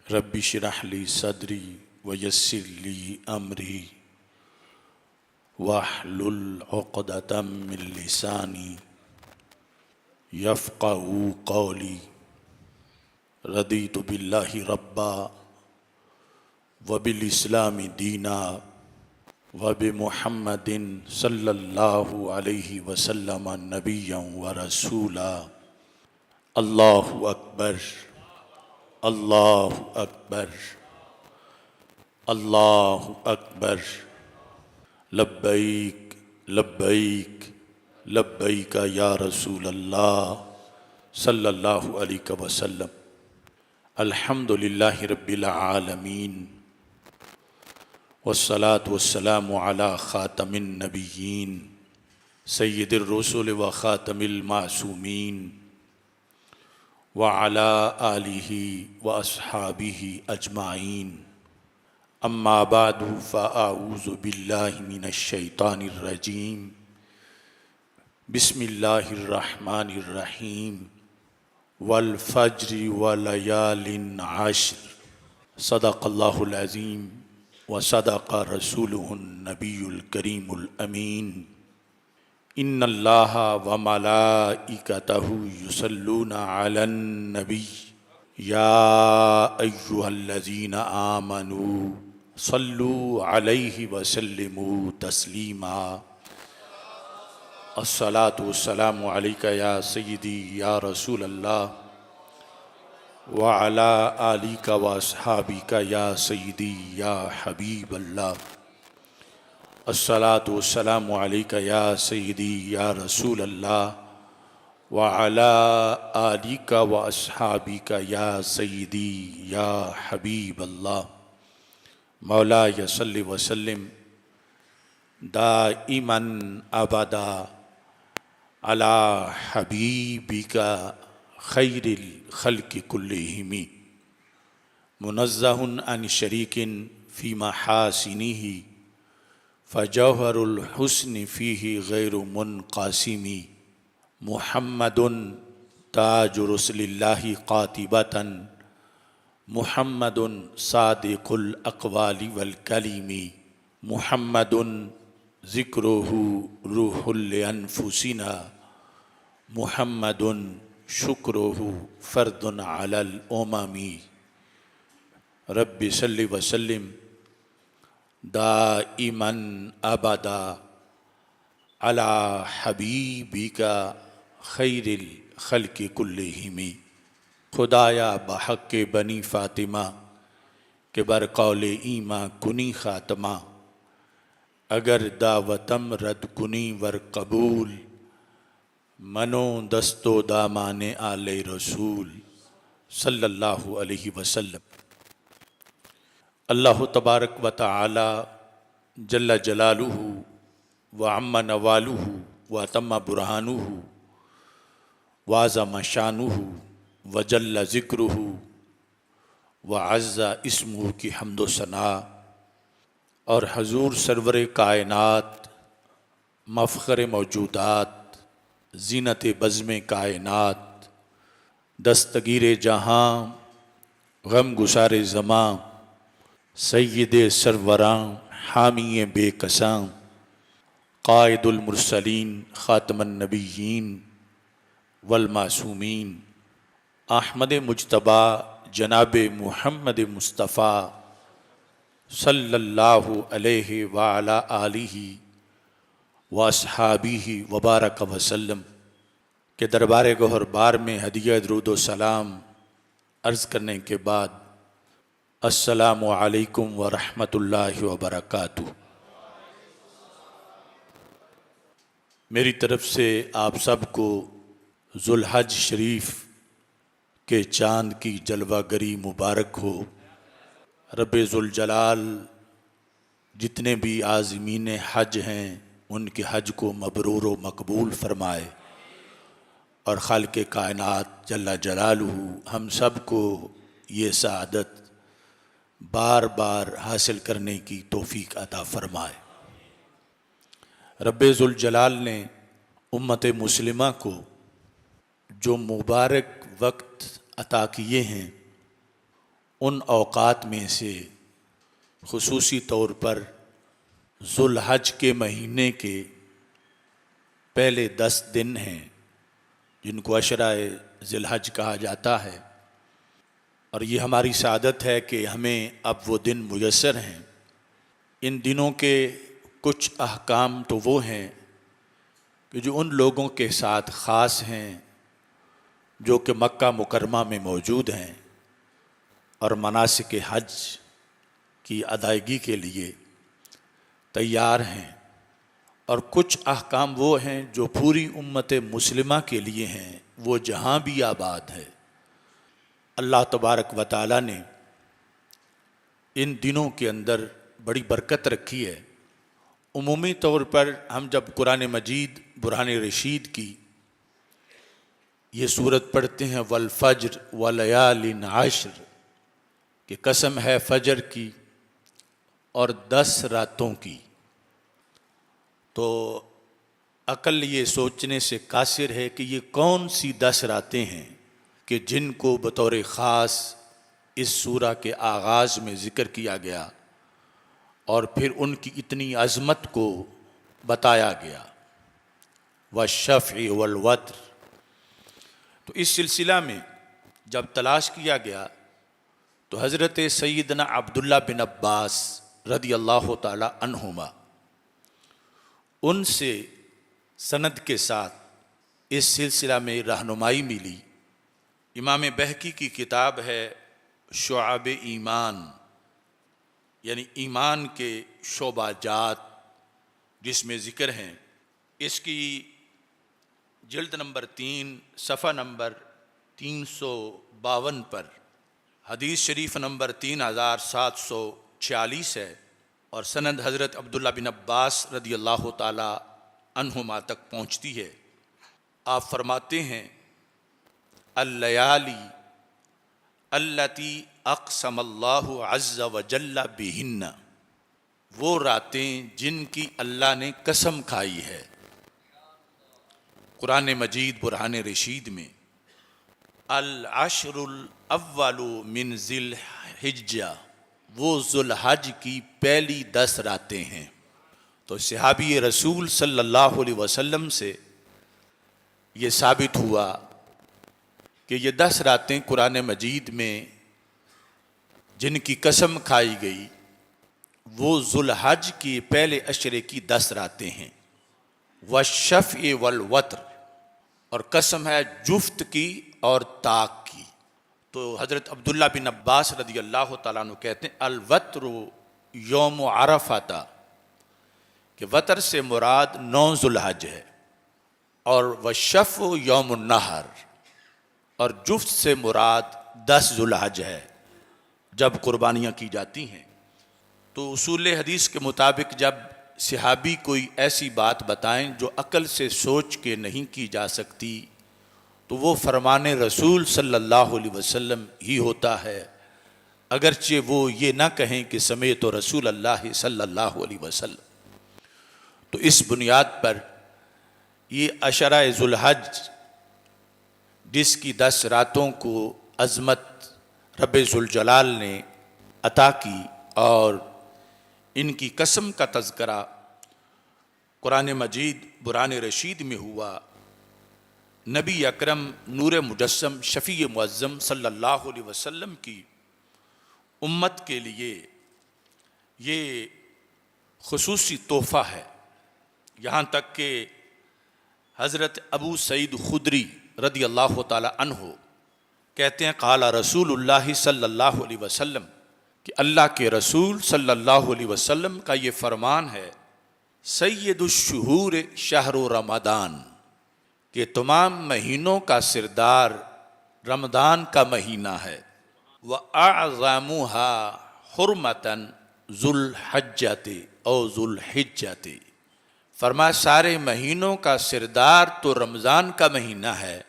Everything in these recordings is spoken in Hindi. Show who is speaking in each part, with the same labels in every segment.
Speaker 1: रब्बि श्रह ली सदरी वयस्सिर ली अमरी वहलुल उक़दतम मिन लिसानी यफ़क़हू क़ौली। रदीतु बिल्लाहि रब्बा व बिल इस्लामी दीना व बि मुहम्मदिन सल्लल्लाहु अलैहि वसल्लम नबिय्यन व रसूला। अल्लाहु अकबर, अल्लाहु अकबर, अल्लाहु अकबर। लब्बैक लब्बैक लब्बैक या रसूल अल्लाह सल्लल्लाहु अलैहि वसल्लम। अल्हम्दुलिल्लाहि रब्बिल आलमीन वस्सलातु वस्सलामु अला खातमिन नबिय्यीन सय्यिदिर रुसुल व खातमिल मासूमीन व अला आलिहि व अस्हाबिहि अजमाइन। अम्मा बादु फ़अऊज़ु बिल्लाहि मिनश शैतानिर रजीम। बिस्मिल्लाहिर रहमानिर रहीम। वल फ़ज्रि व लयालिन आश्र। सदक़ल्लाहुल अज़ीम व सदक़ रसूलुहुन नबियुल करीमुल अमीन। इन्नल्लाहा व मलाइकतहु युसल्लूना अलन नबी या अय्युहल्लज़ीना आमनू सल्लू अलैहि व सल्लिमू तस्लीमा। अस्सलातु वस्सलामु अलैका या सय्यदी या रसूल अल्लाह व अला आलिका व अस्हाबिका या सय्यदी या हबीब अल्लाह। अस्सलातु वस्सलामु अलैका या सय्यदी या रसूल अल्लाह व अला आलिका व अस्हाबिका या सय्यदी या हबीब अल्लाह। मौला सल्लि व सल्लिम दाइमन अबदा अला हबीबिका खैरिल खल्क़ि कुल्लिहिम मुनज़्ज़हुन अन शरीकिन फ़ी महासिनिही फ़जौहरुल हुस्नि फ़ीही गैरु मुनक़ासिमी। मुहम्मदुन ताजु रसूलिल्लाहि क़ातिबतन मुहम्मदुन सादिक़ुल अक़वालि वल कलीमी। मुहम्मदुन ज़िक्रुहु रूहुल अनफुसिना मुहम्मदुन शुक्रुहु फ़र्दुन अलल उममी। रब्बि सल्लि व सल्लिम दाइमन अबदा अला हबीबिका खैरिल खल्क़ि कुल्लिहिम। खुदाया बहक़ बनी फ़ातिमा के बरक़ौले ईमा कुनी ख़ातमा। अगर दावतम रद कुनी वर कबूल मनो दस्तो दामाने आले रसूल सल्लल्लाहु अलैहि वसल्लम। अल्लाह तबारक व तआला जल्ल जलालुहु व अम्मा नवालुहु व तम्मा बुरहानुहु व अज़्ज़म शानुहु व जल्ल ज़िक्रुहु व अज़्ज़ा इस्मुहु की हम्दो सना और हजूर सरवर कायनात मफ़ख़र मौजूदात ज़ीनत बज़्म कायनात दस्तगीर जहाँ गम गुसार ज़मां सय्यिद सरवरां हामी बेकसां क़ाइदुल मुरसलीन ख़ातमुन नबिय्यीन वल मासूमीन अहमद मुज्तबा जनाब मुहम्मद मुस्तफ़ा सल्लल्लाहु अलैहि व अला आलिहि व अस्हाबिहि व बारक वसल्लम के दरबार गौहर बार में हदिया दुरूद व सलाम अर्ज़ करने के बाद अस्सलामु अलैकुम व रहमतुल्लाहि व बरकातुहू। मेरी तरफ़ से आप सबको ज़ुल्हज शरीफ के चाँद की जलवागरी मुबारक हो। रब्बे ज़ुल जलाल जितने भी आज़मीन हज हैं उनके हज को मबरूर व मकबूल फरमाए और खालिक़े कायनात जल्ला जलालुहु हम सब को ये सआदत बार बार हासिल करने की तौफ़ीक अता फ़रमाए। रब्बे ज़ुल जलाल ने उम्मत मुस्लिमा को जो मुबारक वक्त अता किए हैं उन औक़ात में से खुसूसी तौर पर ज़ुल्हज के महीने के पहले 10 दिन हैं जिनको अशराए ज़िलहज कहा जाता है। और ये हमारी सादत है कि हमें अब वो दिन मुयस्सर हैं। इन दिनों के कुछ अहकाम तो वो हैं कि जो उन लोगों के साथ ख़ास हैं जो कि मक्का मुकरमा में मौजूद हैं और मनासिक हज की अदायगी के लिए तैयार हैं, और कुछ अहकाम वो हैं जो पूरी उम्मत मुस्लिमा के लिए हैं, वो जहाँ भी आबाद है। अल्लाह तबारक व तआला ने इन दिनों के अंदर बड़ी बरकत रखी है। उमूमी तौर पर हम जब कुरान मजीद बुरहान रशीद की ये सूरत पढ़ते हैं, वल फज्र व लयालिन आश्र, कि कसम है फजर की और 10 रातों की, तो अकल ये सोचने से कासिर है कि ये कौन सी 10 रातें हैं कि जिनको बतौर ख़ास इस सूरा के आगाज़ में ज़िक्र किया गया और फिर उनकी इतनी अज़मत को बताया गया। वश्शफ़्इ वल वत्र। तो इस सिलसिला में जब तलाश किया गया तो हज़रत सैयदना अब्दुल्ला बिन अब्बास रदी अल्लाह ताला अन्हुमा, उनसे सनद के साथ इस सिलसिला में रहनुमाई मिली। इमाम बहकी की किताब है शुआब ईमान, यानी ईमान के शोबाजात जिसमें ज़िक्र हैं। इसकी जिल्द नंबर 3 सफ़ा नंबर 352 पर हदीस शरीफ नंबर 3746 है और सनद हज़रत अब्दुल्ला बिन अब्बास रदी अल्लाह ताला अन्हुमा तक पहुँचती है। आप फरमाते हैं, अल-लयाली अल्लती अक़समल्लाहु अज़्ज़ा व जल्ला बिहिन्ना, वो रातें जिनकी अल्लाह ने कसम खाई है। कुरान मजीद बुरहान रशीद में अल-अशरुल अव्वलु मिन ज़िल हिज्जा, वो ज़ुल्हज की पहली 10 रातें हैं। तो सहाबी रसूल सल्लल्लाहु अलैहि वसल्लम से ये साबित हुआ कि ये 10 रातें कुरान मजीद में जिनकी कसम खाई गई वो ज़ुल्हज की पहले अशरे की 10 रातें हैं। वश्शफ़्इ वल वत्र, और कसम है जुफ्त की और ताक की। तो हज़रत अब्दुल्ला बिन अब्बास रदी अल्लाह ताला अन्हु कहते हैं, अल वत्र यौम अरफ़ा, कि वतर से मुराद 9 ज़ुल्हज है, और वशफ़ यौम नहर, और जुफ्त से मुराद 10 ज़ुल्हज है जब कुर्बानियाँ की जाती हैं। तो उसूल हदीस के मुताबिक जब सहाबी कोई ऐसी बात बताएं जो अकल से सोच के नहीं की जा सकती, तो वो फरमान रसूल सल्लल्लाहु अलैहि वसल्लम ही होता है, अगरचे वो ये ना कहें कि समेत तो रसूल अल्लाह सल्लल्लाहु अलैहि वसल्लम। तो इस बुनियाद पर ये अशरा ज़ुल्हज जिसकी 10 रातों को अज़मत रब्बे ज़ुल जलाल ने अता की और इनकी कसम का तज़किरा कुरान मजीद बुरहान रशीद में हुआ। नबी अकरम नूर मुजस्सम शफ़ी मुअज़्ज़म सल्लल्लाहु अलैहि वसल्लम की उम्मत के लिए ये खुसूसी तोहफ़ा है। यहाँ तक कि हज़रत अबू सईद खुदरी रदी अल्लाह ताला अन्हु कहते हैं, क़ाला रसूलुल्लाह सल्लल्लाहु अलैहि वसल्लम, कि अल्लाह के रसूल सल्लल्लाहु अलैहि वसल्लम का ये फरमान है, सय्यदुश्शुहूर शहरु रमदान, कि तमाम महीनों का सिरदार रमदान का महीना है। व अअज़मुहा हुर्मतन ज़ुल्हज्जति और ज़ुल्हिज्जति, फरमाया सारे महीनों का सिरदार तो रमज़ान का महीना है,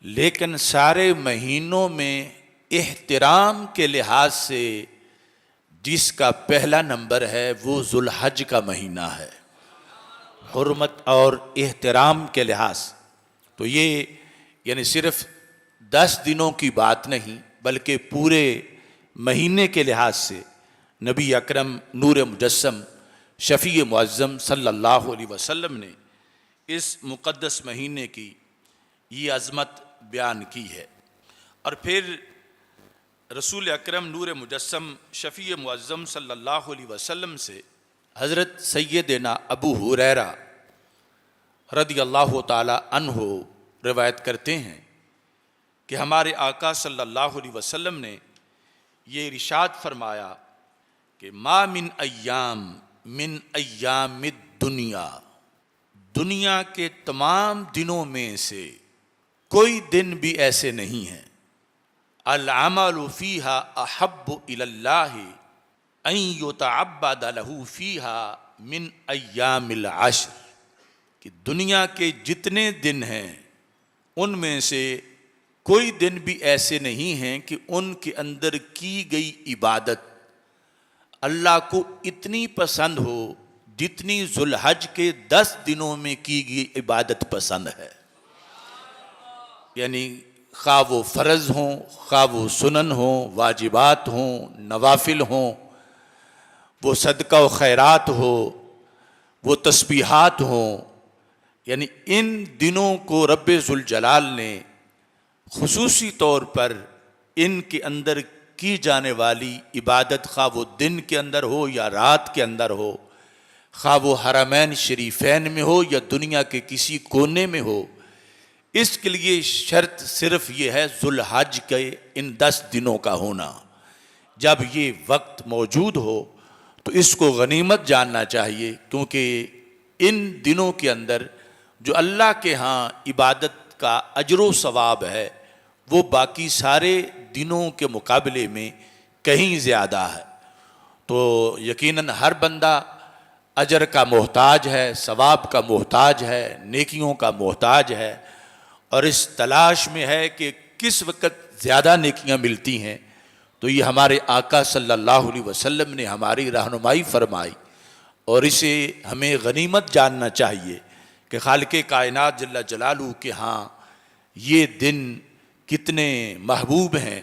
Speaker 1: लेकिन सारे महीनों में एहतराम के लिहाज से जिसका पहला नंबर है वो ज़ुल्हज का महीना है, हुर्मत और एहतराम के लिहाज। तो ये यानी सिर्फ 10 दिनों की बात नहीं, बल्कि पूरे महीने के लिहाज से नबी अकरम नूर मुजस्सम शफ़ी मुअज़्ज़म सल्लल्लाहु अलैहि वसल्लम ने इस मुक़द्दस महीने की ये अज़मत बयान की है। और फिर रसूल अकरम नूर मुजस्सम शफ़ी मुअज़्ज़म सल्लल्लाहु अलैहि वसल्लम से हज़रत सैयदना अबू हुरैरा रदियल्लाहु ताला अन्हु रिवायत करते हैं कि हमारे आका सल्लल्लाहु अलैहि वसल्लम ने ये इरशाद फरमाया कि मा मिन अय्यामिद दुनिया, दुनिया के तमाम दिनों में से कोई दिन भी ऐसे नहीं हैं, अल अमलु फीहा अहब्बु इलल्लाहि अन युतअब्बद लहू फीहा मिन अय्यामिल अश्र, कि दुनिया के जितने दिन हैं उनमें से कोई दिन भी ऐसे नहीं हैं कि उनके अंदर की गई इबादत अल्लाह को इतनी पसंद हो जितनी जुल्हज के 10 दिनों में की गई इबादत पसंद है। यानी खा वो फ़र्ज़ हों, खा वो सुनन हों, वाजिबात हों, नवाफिल हों, वो सदका व खैरात हो, वो तस्बीहात हों, यानी इन दिनों को रब्बे ज़ुल जलाल ने खुसूसी तौर पर इनके अंदर की जाने वाली इबादत खा वो दिन के अंदर हो या रात के अंदर हो, खा वो हरमैन शरीफैन में हो या दुनिया के किसी कोने में हो, इसके लिए शर्त सिर्फ ये है ज़ुल्हज के इन 10 दिनों का होना। जब ये वक्त मौजूद हो तो इसको गनीमत जानना चाहिए, क्योंकि इन दिनों के अंदर जो अल्लाह के यहाँ इबादत का अजर सवाब है वो बाकी सारे दिनों के मुकाबले में कहीं ज़्यादा है। तो यकीनन हर बंदा अजर का मोहताज है, सवाब का मोहताज है, नेकियों का मोहताज है, और इस तलाश में है कि किस वक़्त ज़्यादा नेकियां मिलती हैं। तो ये हमारे आका सल्लल्लाहु अलैहि वसल्लम ने हमारी रहनुमाई फरमाई, और इसे हमें गनीमत जानना चाहिए कि खालिक़े कायनात जल्ला जलालू के यहाँ ये दिन कितने महबूब हैं,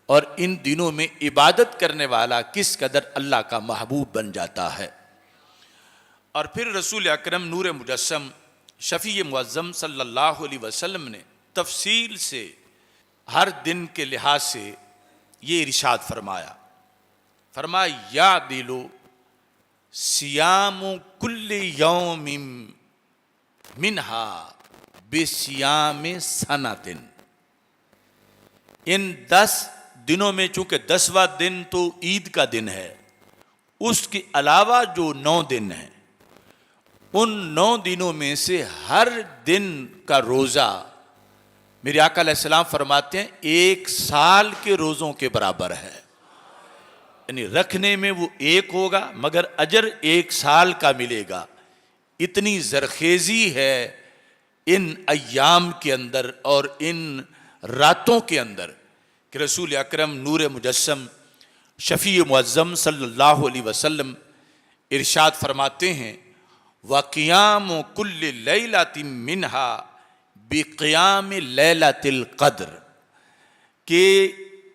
Speaker 1: और इन दिनों में इबादत करने वाला किस कदर अल्लाह का महबूब बन जाता है। और फिर रसूल अकरम नूर मुजस्सम शफ़ी मुअज़्ज़म सल्लल्लाहु अलैहि वसल्लम ने तफसील से हर दिन के लिहाज से ये इरशाद फरमाया या दिलो सियामु कुल्ली यौमिन मिनहा बिसियाम सनातिन। इन 10 दिनों में चूंकि 10वां दिन तो ईद का दिन है, उसके अलावा जो 9 दिन हैं उन 9 दिनों में से हर दिन का रोज़ा मेरे आका अलैहिस्सलाम फरमाते हैं 1 साल के रोज़ों के बराबर है। यानी रखने में वो एक होगा मगर अजर 1 साल का मिलेगा। इतनी ज़रखेज़ी है इन अय्याम के अंदर और इन रातों के अंदर कि रसूल अकरम नूर मुजस्सम शफ़ी मुअज़्ज़म सल्लल्लाहु अलैहि वसल्लम इरशाद फरमाते हैं व क़ियाम कुल्ल लैलतिन मिनहा बिक़ियाम लैलतिल क़द्र, कि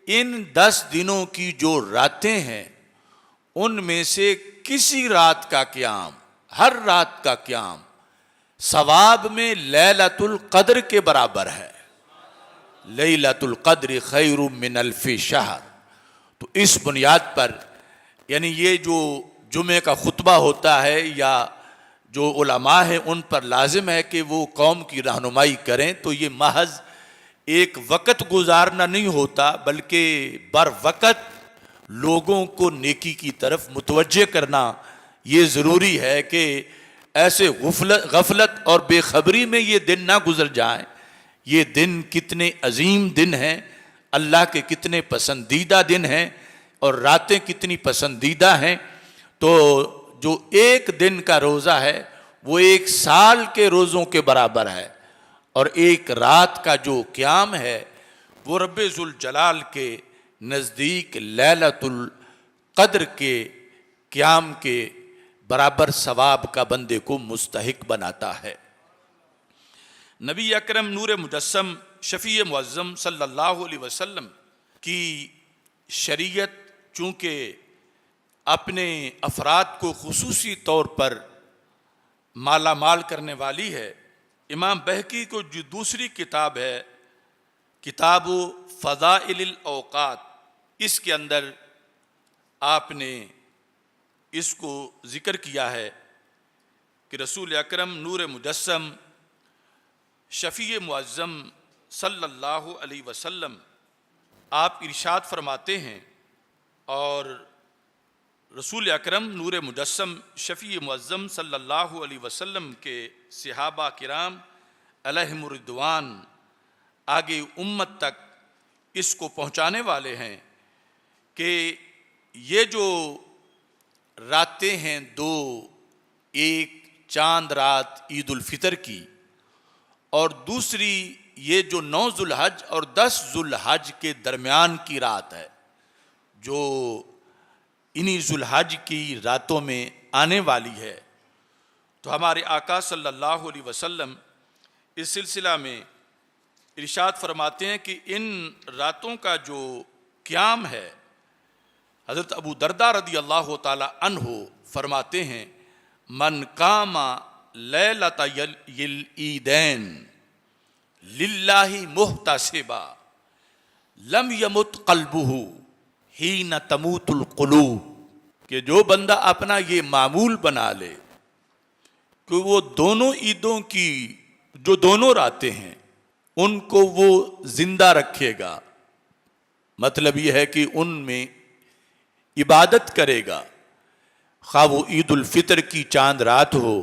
Speaker 1: इन 10 दिनों की जो रातें हैं उनमें से किसी रात का क़ियाम, हर रात का क़ियाम सवाब में लैलतुल क़द्र के बराबर है। लैलतुल क़द्र खैरुम मिन अल्फ़ि शहर। तो इस बुनियाद पर यानी ये जो जुमे का खुतबा होता है या जो उलमा हैं उन पर लाजिम है कि वो कौम की रहनुमाई करें। तो ये महज एक वक़्त गुजारना नहीं होता बल्कि बर वक़्त लोगों को नेकी की तरफ मुतवज्जे करना ये ज़रूरी है कि ऐसे गफलत और बेखबरी में ये दिन ना गुजर जाएं। ये दिन कितने अजीम दिन हैं, अल्लाह के कितने पसंदीदा दिन हैं और रातें कितनी पसंदीदा हैं। तो जो एक दिन का रोज़ा है वो 1 साल के रोज़ों के बराबर है, और एक रात का जो क़याम है वो रब्बे ज़ुल जलाल के नज़दीक लैलतुल क़द्र के क़याम के बराबर सवाब का बंदे को मुस्तहिक बनाता है। नबी अकरम नूर मुजस्सम शफ़ी मुअज़्ज़म सल्लल्लाहु अलैहि वसल्लम की शरीयत चूँकि अपने अफराद को खुसूसी तौर पर माला माल करने वाली है, इमाम बहकी को जो दूसरी किताब है किताब फ़ज़ाइल औक़ात, इसके अंदर आपने इसको ज़िक्र किया है कि रसूल अकरम नूर मुजस्सम शफ़ी मुअज़्ज़म सल्लल्लाहु अलैहि वसल्लम आप इरशाद फरमाते हैं, और रसूल अकरम नूर मुजस्सम शफ़ी मुअज़्ज़म सल्लल्लाहु अलैहि वसल्लम के सहाबा किराम अलैहिम रिदवान आगे उम्मत तक इसको पहुँचाने वाले हैं कि ये जो रातें हैं दो, एक चांद रात ईद उल फितर की और दूसरी ये जो 9 ज़ुल्हज और 10 ज़ुल्हज के दरमियान की रात है, जो इन्हीं ज़ुल्हज की रातों में आने वाली है। तो हमारे आका सल्लल्लाहु अलैहि वसल्लम इस सिलसिला में इरशाद फरमाते हैं कि इन रातों का जो क़याम है, हज़रत अबू दरदा रदी अल्लाह ताला अन्हु फरमाते हैं, मन कामा लैलता यिल ईदैन लिल्लाहि मुहतसिबा लम यमुत क़ल्बुहु हीन तमूतुल क़ुलूब, कि जो बंदा अपना ये मामूल बना ले कि वो दोनों ईदों की जो दोनों रातें हैं उनको वो जिंदा रखेगा, मतलब ये है कि उनमें इबादत करेगा, खा वो ईद उल फितर की चांद रात हो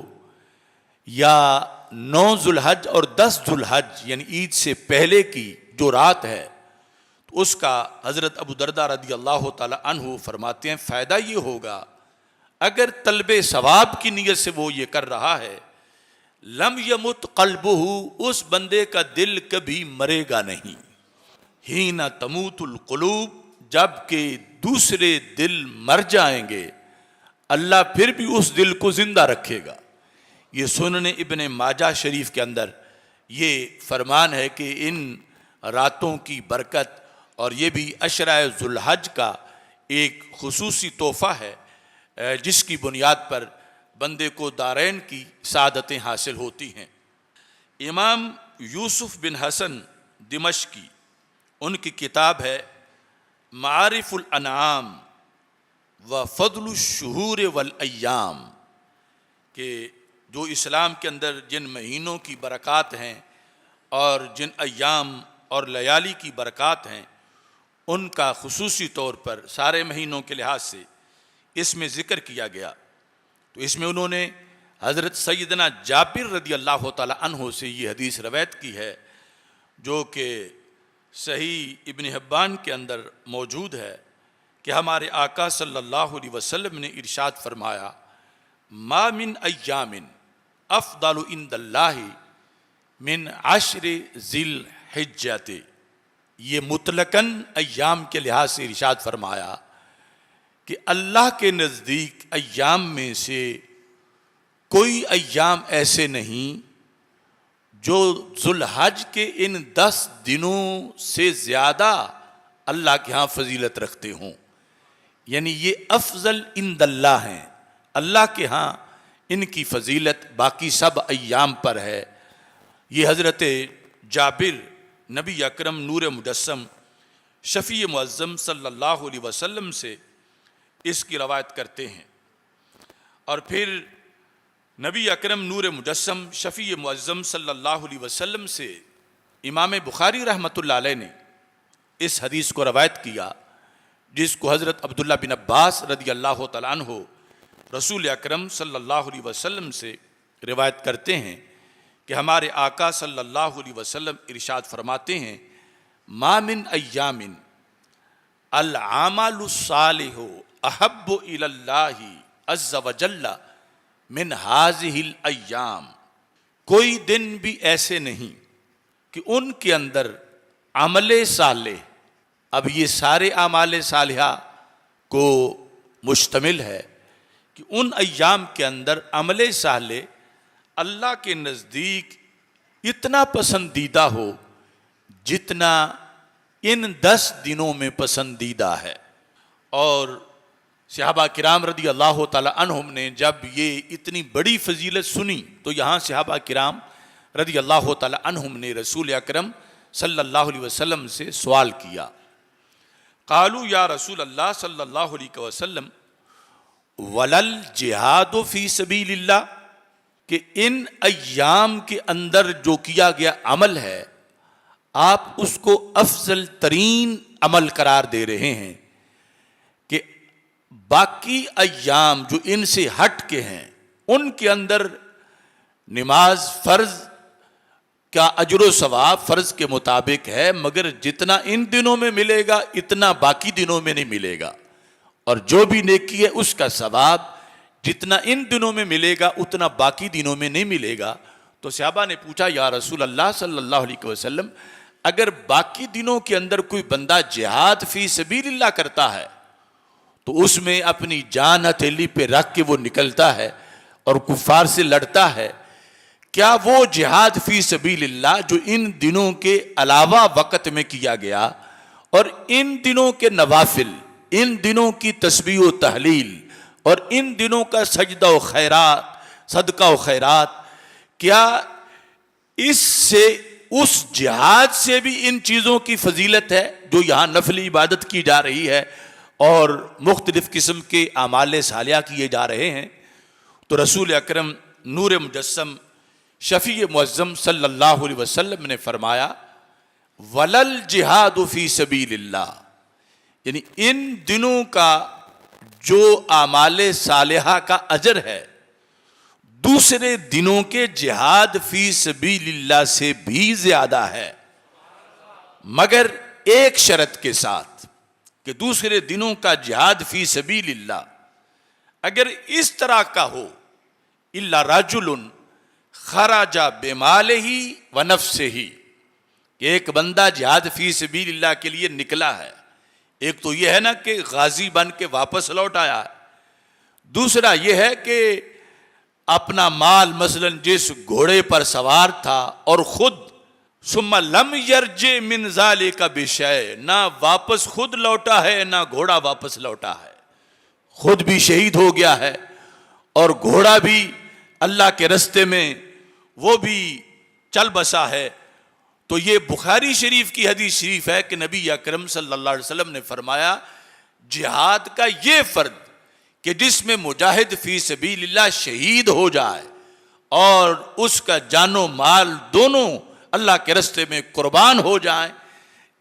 Speaker 1: या 9 ज़ुल्हज और 10 ज़ुल्हज यानी ईद से पहले की जो रात है, तो उसका हज़रत अबू दरदा रदी अल्लाह ताला अन्हु फरमाते हैं फ़ायदा ये होगा अगर तलबे सवाब की नीयत से वो ये कर रहा है, लम यमुत क़ल्बुहु, उस बंदे का दिल कभी मरेगा नहीं, हीना तमूतुल क़ुलूब, जबकि दूसरे दिल मर जाएंगे अल्लाह फिर भी उस दिल को जिंदा रखेगा। ये सुनने इब्ने माजा शरीफ के अंदर ये फरमान है कि इन रातों की बरकत और ये भी अशरा ज़ुल्हज का एक खुसूसी तोहफ़ा है जिसकी बुनियाद पर बंदे को दारैन की सादतें हासिल होती हैं। इमाम यूसुफ बिन हसन दिमश्की, उनकी किताब है मारिफुल अनाम व फ़ज़लुश शुहूर वल अय्याम, के जो इस्लाम के अंदर जिन महीनों की बरक़ात हैं और जिन अय्याम और लयाली की बरक़ात हैं उनका खुसूसी तौर पर सारे महीनों के लिहाज से इसमें ज़िक्र किया गया। तो इसमें उन्होंने हज़रत सैयदना जाबिर रदी अल्लाह ताला अन्हु से ये हदीस रवायत की है जो कि सही इब्न हिब्बान के अंदर मौजूद है कि हमारे आका सल्लल्लाहु अलैहि वसल्लम ने इरशाद फरमाया, मा मिन अय्यामिन अफ़दलु इंदल्लाहि मिन अश्र ज़िल हिज्जति, ये मुतलकन अय्याम के लिहाज से इरशाद फरमाया कि अल्लाह के नज़दीक अय्याम में से कोई अय्याम ऐसे नहीं जो ज़ुल्हज के इन 10 दिनों से ज़्यादा अल्लाह के यहाँ फजीलत रखते हों, यानी ये अफजल इंदल्लाह हैं, अल्लाह के यहाँ इनकी फजीलत बाकी सब अय्याम पर है। ये हज़रत जाबिर नबी अकरम नूर मुजस्सम शफ़ी मुअज़्ज़म सल्लल्लाहु अलैहि वसल्लम से इसकी रवायत करते हैं। और फिर नबी अकरम नूर मुजस्सम शफ़ी मुअज़्ज़म सल्लल्लाहु अलैहि वसल्लम से इमाम बुखारी रहमतुल्लाह अलैह ने इस हदीस को रवायत किया जिसको हज़रत अब्दुल्ला बिन अब्बास रदी अल्लाह तआला अन्हु रसूल अकरम सल्लल्लाहु अलैहि वसल्लम से रिवायत करते हैं कि हमारे आका सल्लल्लाहु अलैहि वसल्लम इरशाद फरमाते हैं, मा मिन अय्यामिन अल आमलु सालिहु अहब्बु इलल्लाहि अज़्ज़ व जल्ला मिन हाज़िहिल अय्याम, कोई दिन भी ऐसे नहीं कि उनके अंदर अमले साले, अब ये सारे आमाले सालिहा को मुश्तमिल है कि उन अय्याम के अंदर अमले साले अल्लाह के नज़दीक इतना पसंदीदा हो जितना इन 10 दिनों में पसंदीदा है। और सहाबा किराम रदी अल्लाह ताला अन्हुम ने जब ये इतनी बड़ी फजीलत सुनी तो यहाँ सहाबा किराम रदी अल्लाह ताला अन्हुम ने रसूल अकरम सल्लल्लाहु अलैहि वसल्लम से सवाल किया। कालू या रसूल अल्लाह सल्लल्लाहु अलैहि वसल्लम वलल जिहाद फी सबीलिल्लाह, कि इन अय्याम के अंदर जो किया गया अमल है आप उसको अफजल तरीन अमल करार दे रहे हैं कि बाकी अय्याम जो इनसे हट के हैं उनके अंदर नमाज फर्ज का अजर सवाब फर्ज के मुताबिक है, मगर जितना इन दिनों में मिलेगा इतना बाकी दिनों में नहीं मिलेगा, और जो भी नेकी है उसका सवाब जितना इन दिनों में मिलेगा उतना बाकी दिनों में नहीं मिलेगा। तो सहाबा ने पूछा या रसूल अल्लाह सल्लल्लाहु अलैहि वसल्लम, अगर बाकी दिनों के अंदर कोई बंदा जिहाद फी सबीलिल्लाह करता है तो उसमें अपनी जान हथेली पे रख के वो निकलता है और कुफार से लड़ता है, क्या वो जिहाद फी सबीलिल्लाह जो इन दिनों के अलावा वक़्त में किया गया और इन दिनों के नवाफिल, इन दिनों की तस्बीह व तहलील और इन दिनों का सजदा व खैरात, सदका व खैरात, क्या इससे उस जिहाद से भी इन चीज़ों की फजीलत है जो यहाँ नफली इबादत की जा रही है और मुख्तलिफ किस्म के आमाल सालिया किए जा रहे हैं? तो रसूल अकरम नूर मुजस्सम शफ़ी मुअज़्ज़म सल्लल्लाहु अलैहि वसल्लम ने फरमाया वलल जिहाद फी सबीलिल्लाह, यानी इन दिनों का जो आमाल सालिहा का अजर है दूसरे दिनों के जिहाद फी सबीलिल्लाह से भी ज्यादा है, मगर एक शर्त के साथ कि दूसरे दिनों का जिहाद फी सबीलिल्लाह अगर इस तरह का हो, इल्ला रजुलुन खराजा बेमालिही व नफ्सिही, एक बंदा जिहाद फी सबीलिल्लाह के लिए निकला है, एक तो यह है ना कि गाजी बन के वापस लौट आया है, दूसरा यह है कि अपना माल मसलन जिस घोड़े पर सवार था और खुद सुम्मा लम यरजे मिन ज़ालिका बिशै, ना वापस खुद लौटा है ना घोड़ा वापस लौटा है, खुद भी शहीद हो गया है और घोड़ा भी अल्लाह के रास्ते में वो भी चल बसा है। तो ये बुखारी शरीफ की हदीस शरीफ है कि नबी अकरम सल्लल्लाहु अलैहि वसल्लम ने फरमाया जिहाद का ये फर्द कि जिसमें मुजाहिद फी सबीलिल्लाह शहीद हो जाए और उसका जानो माल दोनों अल्लाह के रास्ते में कुर्बान हो जाए,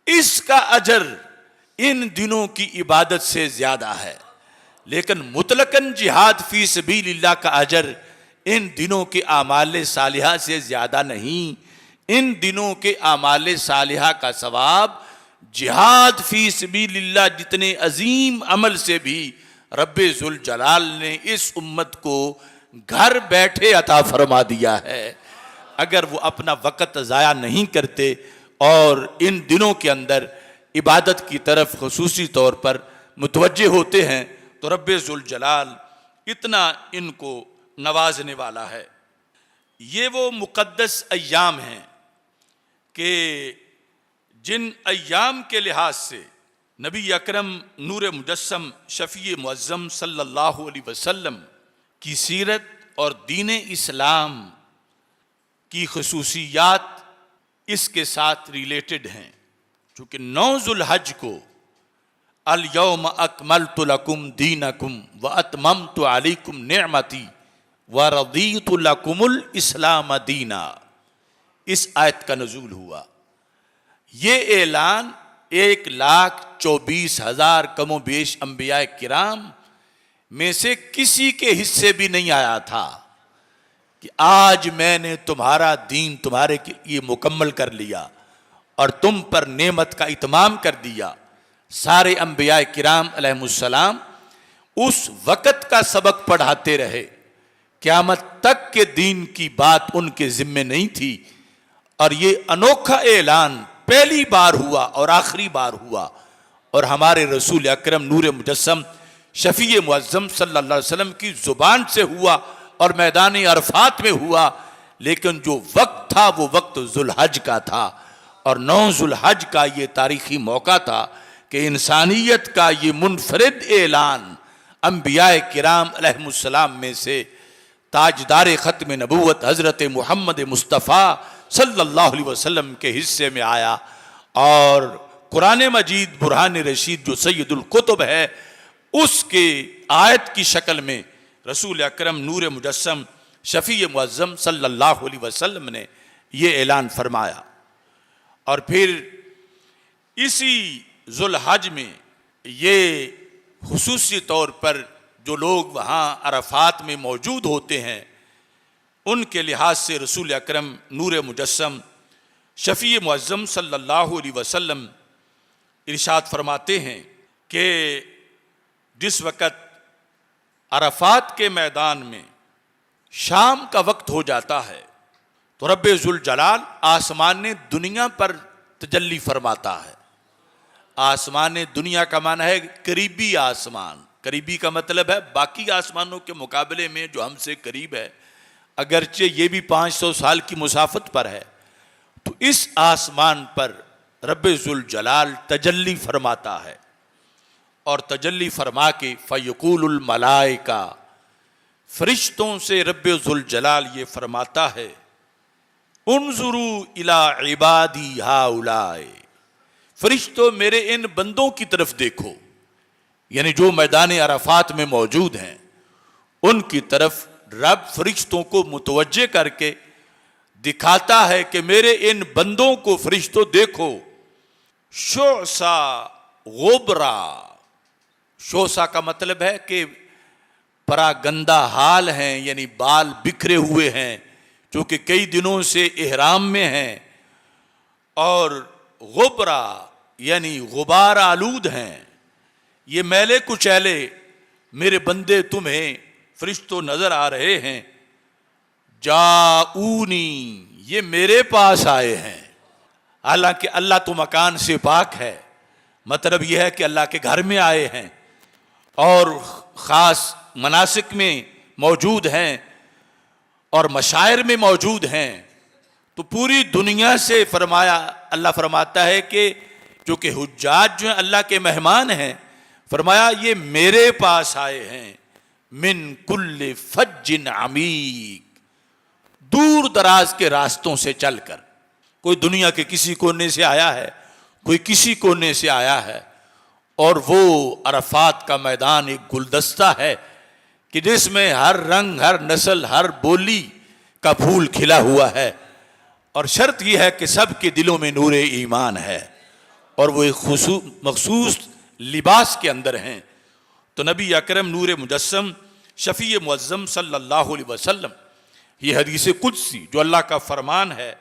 Speaker 1: इसका अजर इन दिनों की इबादत से ज्यादा है। लेकिन मुतलकन जिहाद फी सबीलिल्लाह का अजर इन दिनों के आमाल सालिहा से ज्यादा नहीं, इन दिनों के आमाल सालिहा का सवाब जिहाद फी सबीलिल्लाह जितने अजीम अमल से भी रब्बे जुल जलाल ने इस उम्मत को घर बैठे अता फरमा दिया है। अगर वो अपना वक़्त ज़ाया नहीं करते और इन दिनों के अंदर इबादत की तरफ खुसूसी तौर पर मुतवज्जे होते हैं तो रब्बे जुल जलाल इतना इनको नवाजने वाला है। ये वो मुक़द्दस अय्याम हैं कि जिन अय्याम के लिहाज से नबी अकरम नूर मुजस्सम शफ़ी मुअज़्ज़म सल्लल्लाहु अलैहि वसल्लम की सीरत और दीन इस्लाम की खसूसियात इसके साथ रिलेटेड हैं। चूँकि 9 ज़ुल्हज को अल यौम अकमलतु लकुम दीनकुम व अतममतु अलैकुम निअमती व रदीतु लकुमुल इस्लाम दीना, इस आयत का नज़ूल हुआ। ये ऐलान 1,24,000 कमो बेश अंबिया किराम में से किसी के हिस्से भी नहीं आया था कि आज मैंने तुम्हारा दीन तुम्हारे लिए मुकम्मल कर लिया और तुम पर नेमत का इत्माम कर दिया। सारे अंबिया किराम अलैहिमुस्सलाम उस वक़्त का सबक पढ़ाते रहे, क़यामत तक के दीन की बात उनके ज़िम्मे नहीं थी। और ये अनोखा ऐलान पहली बार हुआ और आखिरी बार हुआ और हमारे रसूल अकरम नूर मुजस्सम शफ़ी मुअज़्ज़म सल्लल्लाहु अलैहि वसल्लम की ज़ुबान से हुआ और मैदान अरफात में हुआ। लेकिन जो वक्त था वो वक्त ज़ुल्हज का था और 9 जुल्हज का ये तारीखी मौका था कि इंसानियत का ये मुनफरिद ऐलान अंबिया किराम अलैहिमुस्सलाम में से ताजदार ख़त्म नबूवत हज़रत मुहम्मद मुस्तफ़ा सल्लल्लाहु अलैहि वसल्लम के हिस्से में आया। और कुरान मजीद बुरहान रशीद जो सैयदुल कुतुब है उसके आयत की शक्ल में रसूल अकरम नूर मुजस्सम शफ़ी मुअज़्ज़म सल्लल्लाहु अलैहि वसल्लम ने ये ऐलान फरमाया। और फिर इसी ज़ुल्हज में ये खुसूसी तौर पर जो लोग वहाँ अरफात में मौजूद होते हैं उनके लिहाज से रसूल अकरम नूर मुजस्सम शफ़ी मुअज़्ज़म सल्लल्लाहु अलैहि वसल्लम इरशाद फरमाते हैं कि जिस वक़्त अरफात के मैदान में शाम का वक्त हो जाता है तो रब्बे ज़ुल जलाल आसमान दुनिया पर तजल्ली फरमाता है। आसमान दुनिया का माना है करीबी आसमान। करीबी का मतलब है बाकी आसमानों के मुकाबले में जो हमसे करीब है, अगरचे ये भी 500 साल की मुसाफत पर है, तो इस आसमान पर रब्बे ज़ुल जलाल तजल्ली फरमाता है। और तजल्ली फरमा के फ़यक़ूलुल मलाइका, फरिश्तों से रब्बे ज़ुल जलाल ये फरमाता है उन्ज़ुरू इला इबादी हाउलाए, फरिश्तों मेरे इन बंदों की तरफ देखो, यानी जो मैदान अरफात में मौजूद हैं उनकी तरफ रब फरिश्तों को मुतवज्जे करके दिखाता है कि मेरे इन बंदों को फरिश्तों देखो। शोसा गुबरा, शोसा का मतलब है कि परागंदा हाल हैं, यानी बाल बिखरे हुए हैं क्योंकि कई दिनों से इहराम में हैं, और गुबरा यानी गुबार आलूद हैं। ये मैले कुचैले मेरे बंदे तुम्हें फरिश्तों नजर आ रहे हैं। जाऊनी, ये मेरे पास आए हैं। हालांकि अल्लाह तो मकान से पाक है, मतलब यह है कि अल्लाह के घर में आए हैं और ख़ास मनासिक में मौजूद हैं और मशायर में मौजूद हैं। तो पूरी दुनिया से फरमाया, अल्लाह फरमाता है कि जो कि हुज्जाज जो हैं अल्लाह के मेहमान हैं, फरमाया ये मेरे पास आए हैं मिन कुल्ले फज्जिन अमीक, दूर दराज के रास्तों से चलकर। कोई दुनिया के किसी कोने से आया है, कोई किसी कोने से आया है, और वो अरफात का मैदान एक गुलदस्ता है कि जिसमें हर रंग, हर नस्ल, हर बोली का फूल खिला हुआ है। और शर्त यह है कि सबके दिलों में नूर ईमान है और वो एक मखसूस लिबास के अंदर हैं। तो नबी अकरम नूर मुजस्सम शफ़ी मुअज़्ज़म सल्लल्लाहु अलैहि वसल्लम, ये हदीस कुदसी जो अल्लाह का फरमान है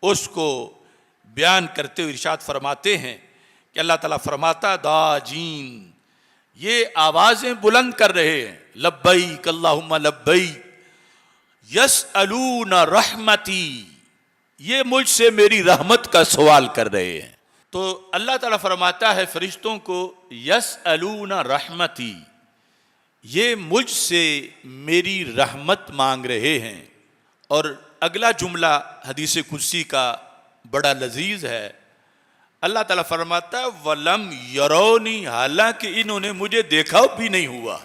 Speaker 1: उसको बयान करते हुए इरशाद फरमाते हैं कि अल्लाह ताला फरमाता दाजीन, ये आवाज़ें बुलंद कर रहे हैं, लब्बैक अल्लाहुम्मा लब्बैक, यसअलूना रहमती, ये मुझसे मेरी रहमत का सवाल कर रहे हैं। तो अल्लाह ताला फरमाता है फरिश्तों को यसअलूना रहमती, ये मुझसे मेरी रहमत मांग रहे हैं। और अगला जुमला हदीस कुदसी का बड़ा लजीज है। अल्लाह ताला फरमाता है वलम यरौनी, हालांकि इन्होंने मुझे देखा भी नहीं हुआ।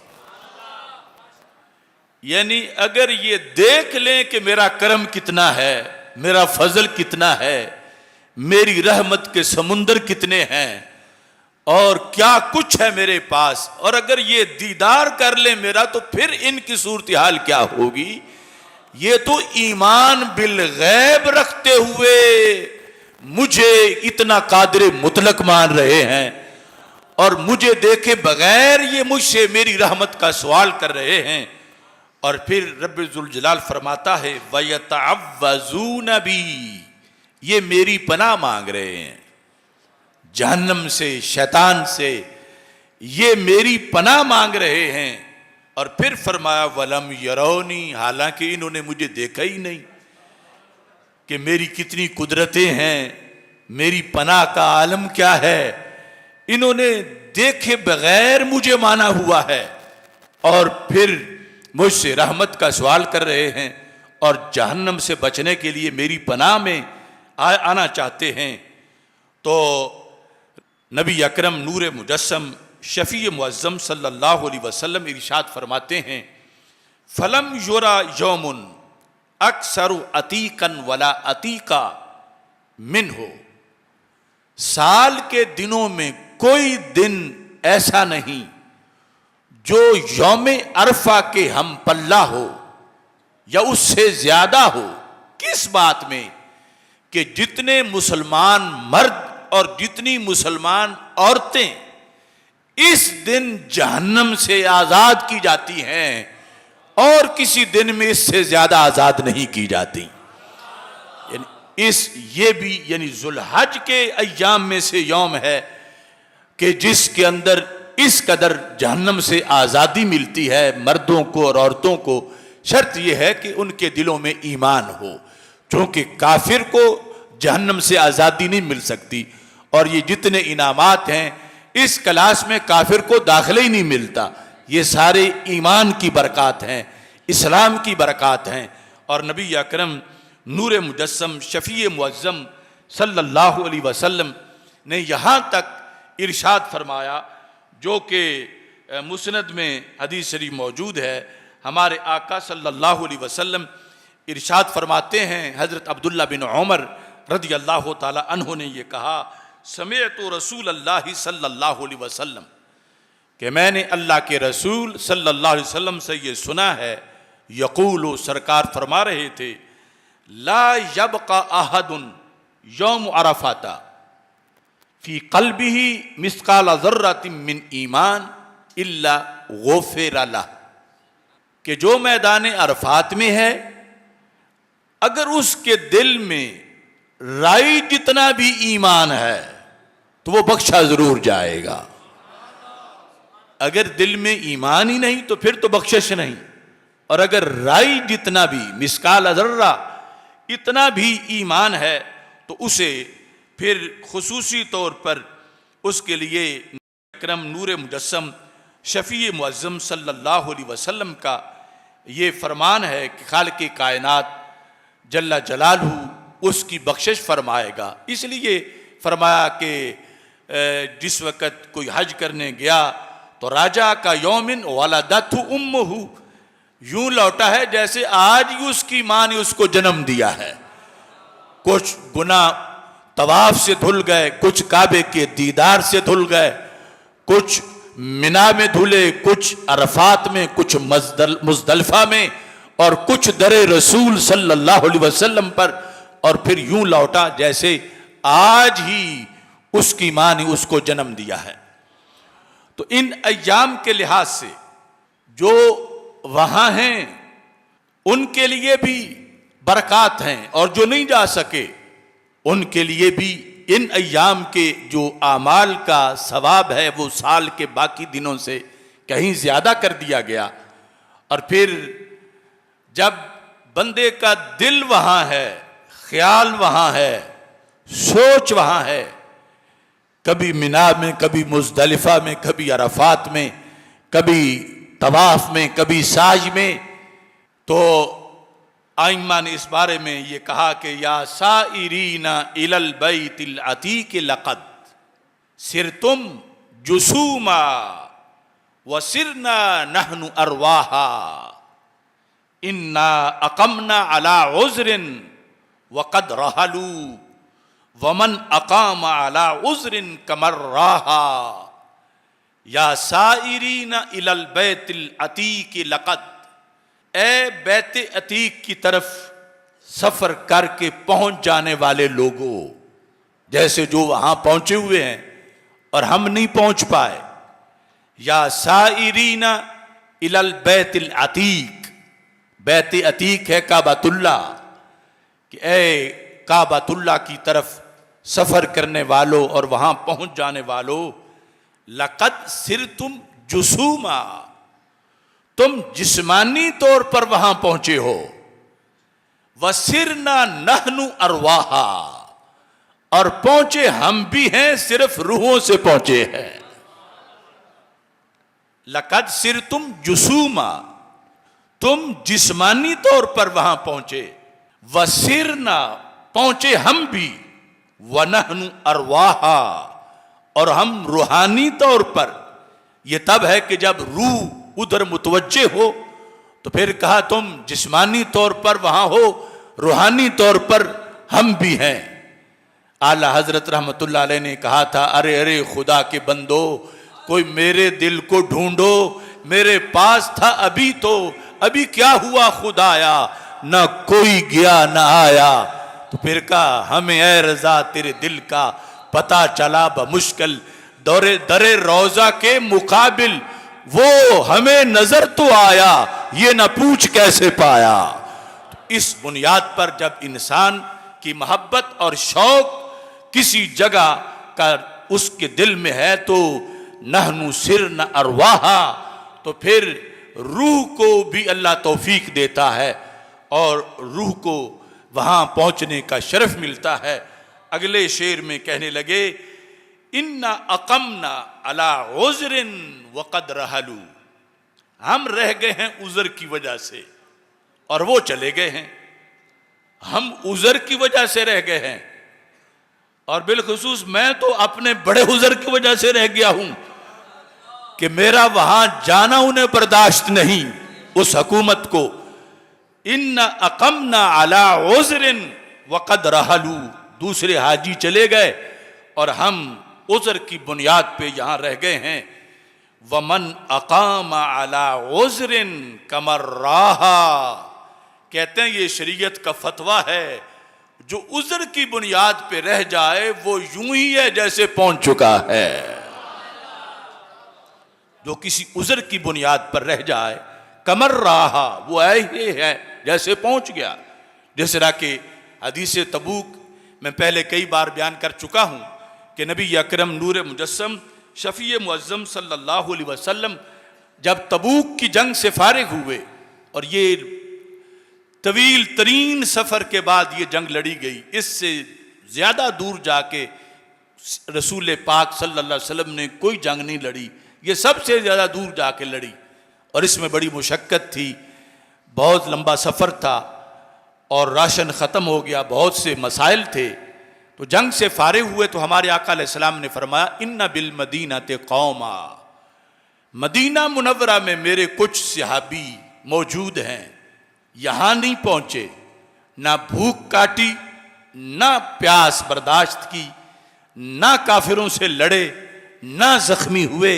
Speaker 1: यानी अगर ये देख लें कि मेरा करम कितना है, मेरा फजल कितना है, मेरी रहमत के समुंदर कितने हैं और क्या कुछ है मेरे पास, और अगर ये दीदार कर ले मेरा, तो फिर इनकी सूरत हाल क्या होगी। ये तो ईमान बिल गैब रखते हुए मुझे इतना कादिर मुतलक मान रहे हैं और मुझे देखे बगैर ये मुझसे मेरी रहमत का सवाल कर रहे हैं। और फिर रब्बे ज़ुल जलाल फरमाता है वयतअव्वज़ून बी, ये मेरी पनाह मांग रहे हैं जहन्नम से, शैतान से, ये मेरी पनाह मांग रहे हैं। और फिर फरमाया वलम यरौनी, हालांकि इन्होंने मुझे देखा ही नहीं कि मेरी कितनी कुदरतें हैं, मेरी पनाह का आलम क्या है। इन्होंने देखे बगैर मुझे माना हुआ है और फिर मुझसे रहमत का सवाल कर रहे हैं और जहन्नम से बचने के लिए मेरी पनाह में आना चाहते हैं। तो नबी अकरम नूर मुजस्सम शफ़ी मुअज़्ज़म सल्लल्लाहु अलैहि वसल्लम इरशाद फरमाते हैं, फलम युरा यौमुन अक्सरु अतीकन वला अतीका मिन हो। साल के दिनों में कोई दिन ऐसा नहीं जो यौम अरफा के हम पल्ला हो या उससे ज्यादा हो। किस बात में? कि जितने मुसलमान मर्द और जितनी मुसलमान औरतें इस दिन जहन्नम से आजाद की जाती हैं और किसी दिन में इससे ज्यादा आजाद नहीं की जाती। ये भी यानी जुल्हज के अय्याम में से यौम है कि जिसके अंदर इस कदर जहन्नम से आजादी मिलती है मर्दों को और औरतों को। शर्त यह है कि उनके दिलों में ईमान हो, क्योंकि काफिर को जहन्नम से आजादी नहीं मिल सकती। और ये जितने इनामात हैं इस क्लास में काफिर को दाखिला ही नहीं मिलता। ये सारे ईमान की बरक़ात हैं, इस्लाम की बरक़ात हैं। और नबी अकरम नूर मुजस्सम शफ़ी मुअज़्ज़म सल्लल्लाहु अलैहि वसल्लम ने यहाँ तक इरशाद फरमाया, जो कि मुस्नद में हदीस शरीफ मौजूद है। हमारे आका सल्लल्लाहु अलैहि वसल्लम इरशाद फरमाते हैं, हज़रत अब्दुल्ला बिन उमर रज़ी अल्लाह ताला अन्हु ने ये कहा, समिअतु रसूल अल्लाह सल्लल्लाहु अलैहि वसल्लम, कि मैंने अल्लाह के रसूल सल्लल्लाहु अलैहि वसल्लम से ये सुना है, यक़ूलु सरकार फरमा रहे थे, ला यबका अहदुन यौम अरफाता फी क़ल्बिही मिस्क़ाल ज़र्रतिन मिन ईमान इल्ला गुफ़िर लह। कि जो मैदान अरफात में है अगर उसके दिल में राई जितना भी ईमान है तो वो बख्शा जरूर जाएगा। अगर दिल में ईमान ही नहीं तो फिर तो बख्शिश नहीं। और अगर राई जितना भी मिस्काल ज़र्रा इतना भी ईमान है तो उसे फिर खुसूसी तौर पर उसके लिए अकरम नूर मुजस्सम शफ़ी मुअज़्ज़म सल्लल्लाहु अलैहि वसल्लम का ये फरमान है कि खालिक़ कायनात जल्ला जलालहू उसकी बख्शिश फरमाएगा। इसलिए फरमाया कि जिस वक़्त कोई हज करने गया तो राजा का यौमिन वलदतहु उम्मुहु, यूं लौटा है जैसे आज ही उसकी माँ ने उसको जन्म दिया है। कुछ गुनाह तवाफ से धुल गए, कुछ काबे के दीदार से धुल गए, कुछ मिना में धुले, कुछ अरफात में, कुछ मुज़दलिफ़ा में और कुछ दरे रसूल सल्लल्लाहु अलैहि वसल्लम पर। और फिर यूं लौटा जैसे आज ही उसकी मां ने उसको जन्म दिया है। तो इन अय्याम के लिहाज से जो वहां हैं उनके लिए भी बरक़ात हैं और जो नहीं जा सके उनके लिए भी इन अय्याम के जो आमाल का सवाब है वो साल के बाकी दिनों से कहीं ज्यादा कर दिया गया। और फिर जब बंदे का दिल वहां है, ख्याल वहां है, सोच वहां है, कभी मिना में, कभी मुज़दलिफ़ा में, कभी अरफात में, कभी तवाफ में, कभी साज में, तो आइम्मा ने इस बारे में ये कहा कि या साइरीना इलल बैतिल अतीक लक़द सिरतुम जुसूमा व सिरना नहनु अरवाहा इन्ना अक़मना अला उज़्रिन वक़द रहलू वमन अक़ाम अला उज़्रिन कमर्राहा या साइरीना इलल बैतिल अतीक लक़द, ए बैत अतीक की तरफ सफर करके पहुंच जाने वाले लोगों, जैसे जो वहां पहुंचे हुए हैं और हम नहीं पहुंच पाए। या साइरीना इलल बैतिल अतीक, बैत अतीक है काबतुल्ला, कि ए काबतुल्ला की तरफ सफर करने वालों और वहां पहुंच जाने वालों, लक़द सिरतुम जुसूमा, तुम जिस्मानी तौर पर वहां पहुंचे हो, वसिरना नहनु अरवाहा, और पहुंचे हम भी हैं, सिर्फ रूहों से पहुंचे हैं। लक़द सिरतुम जुसूमा, तुम जिस्मानी तौर पर वहां पहुंचे, वसिरना पहुंचे हम भी, वनहनु अरवाहा, और हम रूहानी तौर पर, यह तब है कि जब रूह उधर मुतवज्जे हो, तो फिर कहा तुम जिस्मानी तौर पर वहां हो, रूहानी तौर पर हम भी हैं। आला हजरत रहमतुल्लाह अलैह ने कहा था, अरे अरे खुदा के बंदो, कोई मेरे दिल को ढूंढो, मेरे पास था अभी तो, अभी क्या हुआ खुदाया, ना कोई गया ना आया। तो फिर कहा हमें ए रजा तेरे दिल का पता चला बमुश्किल, दौरे दरे रोजा के मुकाबिल वो हमें नजर तो आया, ये ना पूछ कैसे पाया। इस बुनियाद पर जब इंसान की मोहब्बत और शौक किसी जगह का उसके दिल में है, तो नहनु सिर न अरवाहा, तो फिर रूह को भी अल्लाह तौफीक देता है और रूह को वहां पहुंचने का शरफ मिलता है। अगले शेर में कहने लगे, इन्ना अकमना अला उज़रिन वक़द रहलू, हम रह गए हैं उज़र की वजह से और वो चले गए हैं। हम उज़र की वजह से रह गए हैं, और बिलखुसूस मैं तो अपने बड़े उज़र की वजह से रह गया हूं कि मेरा वहां जाना उन्हें बर्दाश्त नहीं, उस हुकूमत को। इन्ना अकमना अला उज़रिन वक़द रहलू, दूसरे हाजी चले गए और हम उज़र की बुनियाद पे यहां रह गए हैं। वमन अकाम अला उज़रिन कमर राहा, कहते हैं ये शरीयत का फतवा है, जो उज़र की बुनियाद पे रह जाए वो यूं ही है जैसे पहुंच चुका है। जो किसी उज़र की बुनियाद पर रह जाए, कमर राहा, वो ऐसे है जैसे पहुंच गया। जिस तरह के हदीस तबूक मैं पहले कई बार बयान कर चुका हूं कि नबी अकरम नूर मुजस्सम शफी मुअज़्ज़म सल्लल्लाहु अलैहि वसल्लम जब तबूक की जंग से फारिग हुए, और ये तवील तरीन सफ़र के बाद ये जंग लड़ी गई, इससे ज़्यादा दूर जाके रसूल पाक सल्लल्लाहु अलैहि वसल्लम ने कोई जंग नहीं लड़ी, ये सबसे ज़्यादा दूर जाके लड़ी, और इसमें बड़ी मुशक्क़त थी, बहुत लंबा सफ़र था और राशन ख़त्म हो गया, बहुत से मसाइल थे। तो जंग से फारिग हुए तो हमारे आका अलैहिस्सलाम ने फरमाया, इन्ना बिल मदीना ते कौमा, मदीना मुनव्वरा में मेरे कुछ सहाबी मौजूद हैं, यहां नहीं पहुंचे, ना भूख काटी, ना प्यास बर्दाश्त की, ना काफिरों से लड़े, ना जख्मी हुए।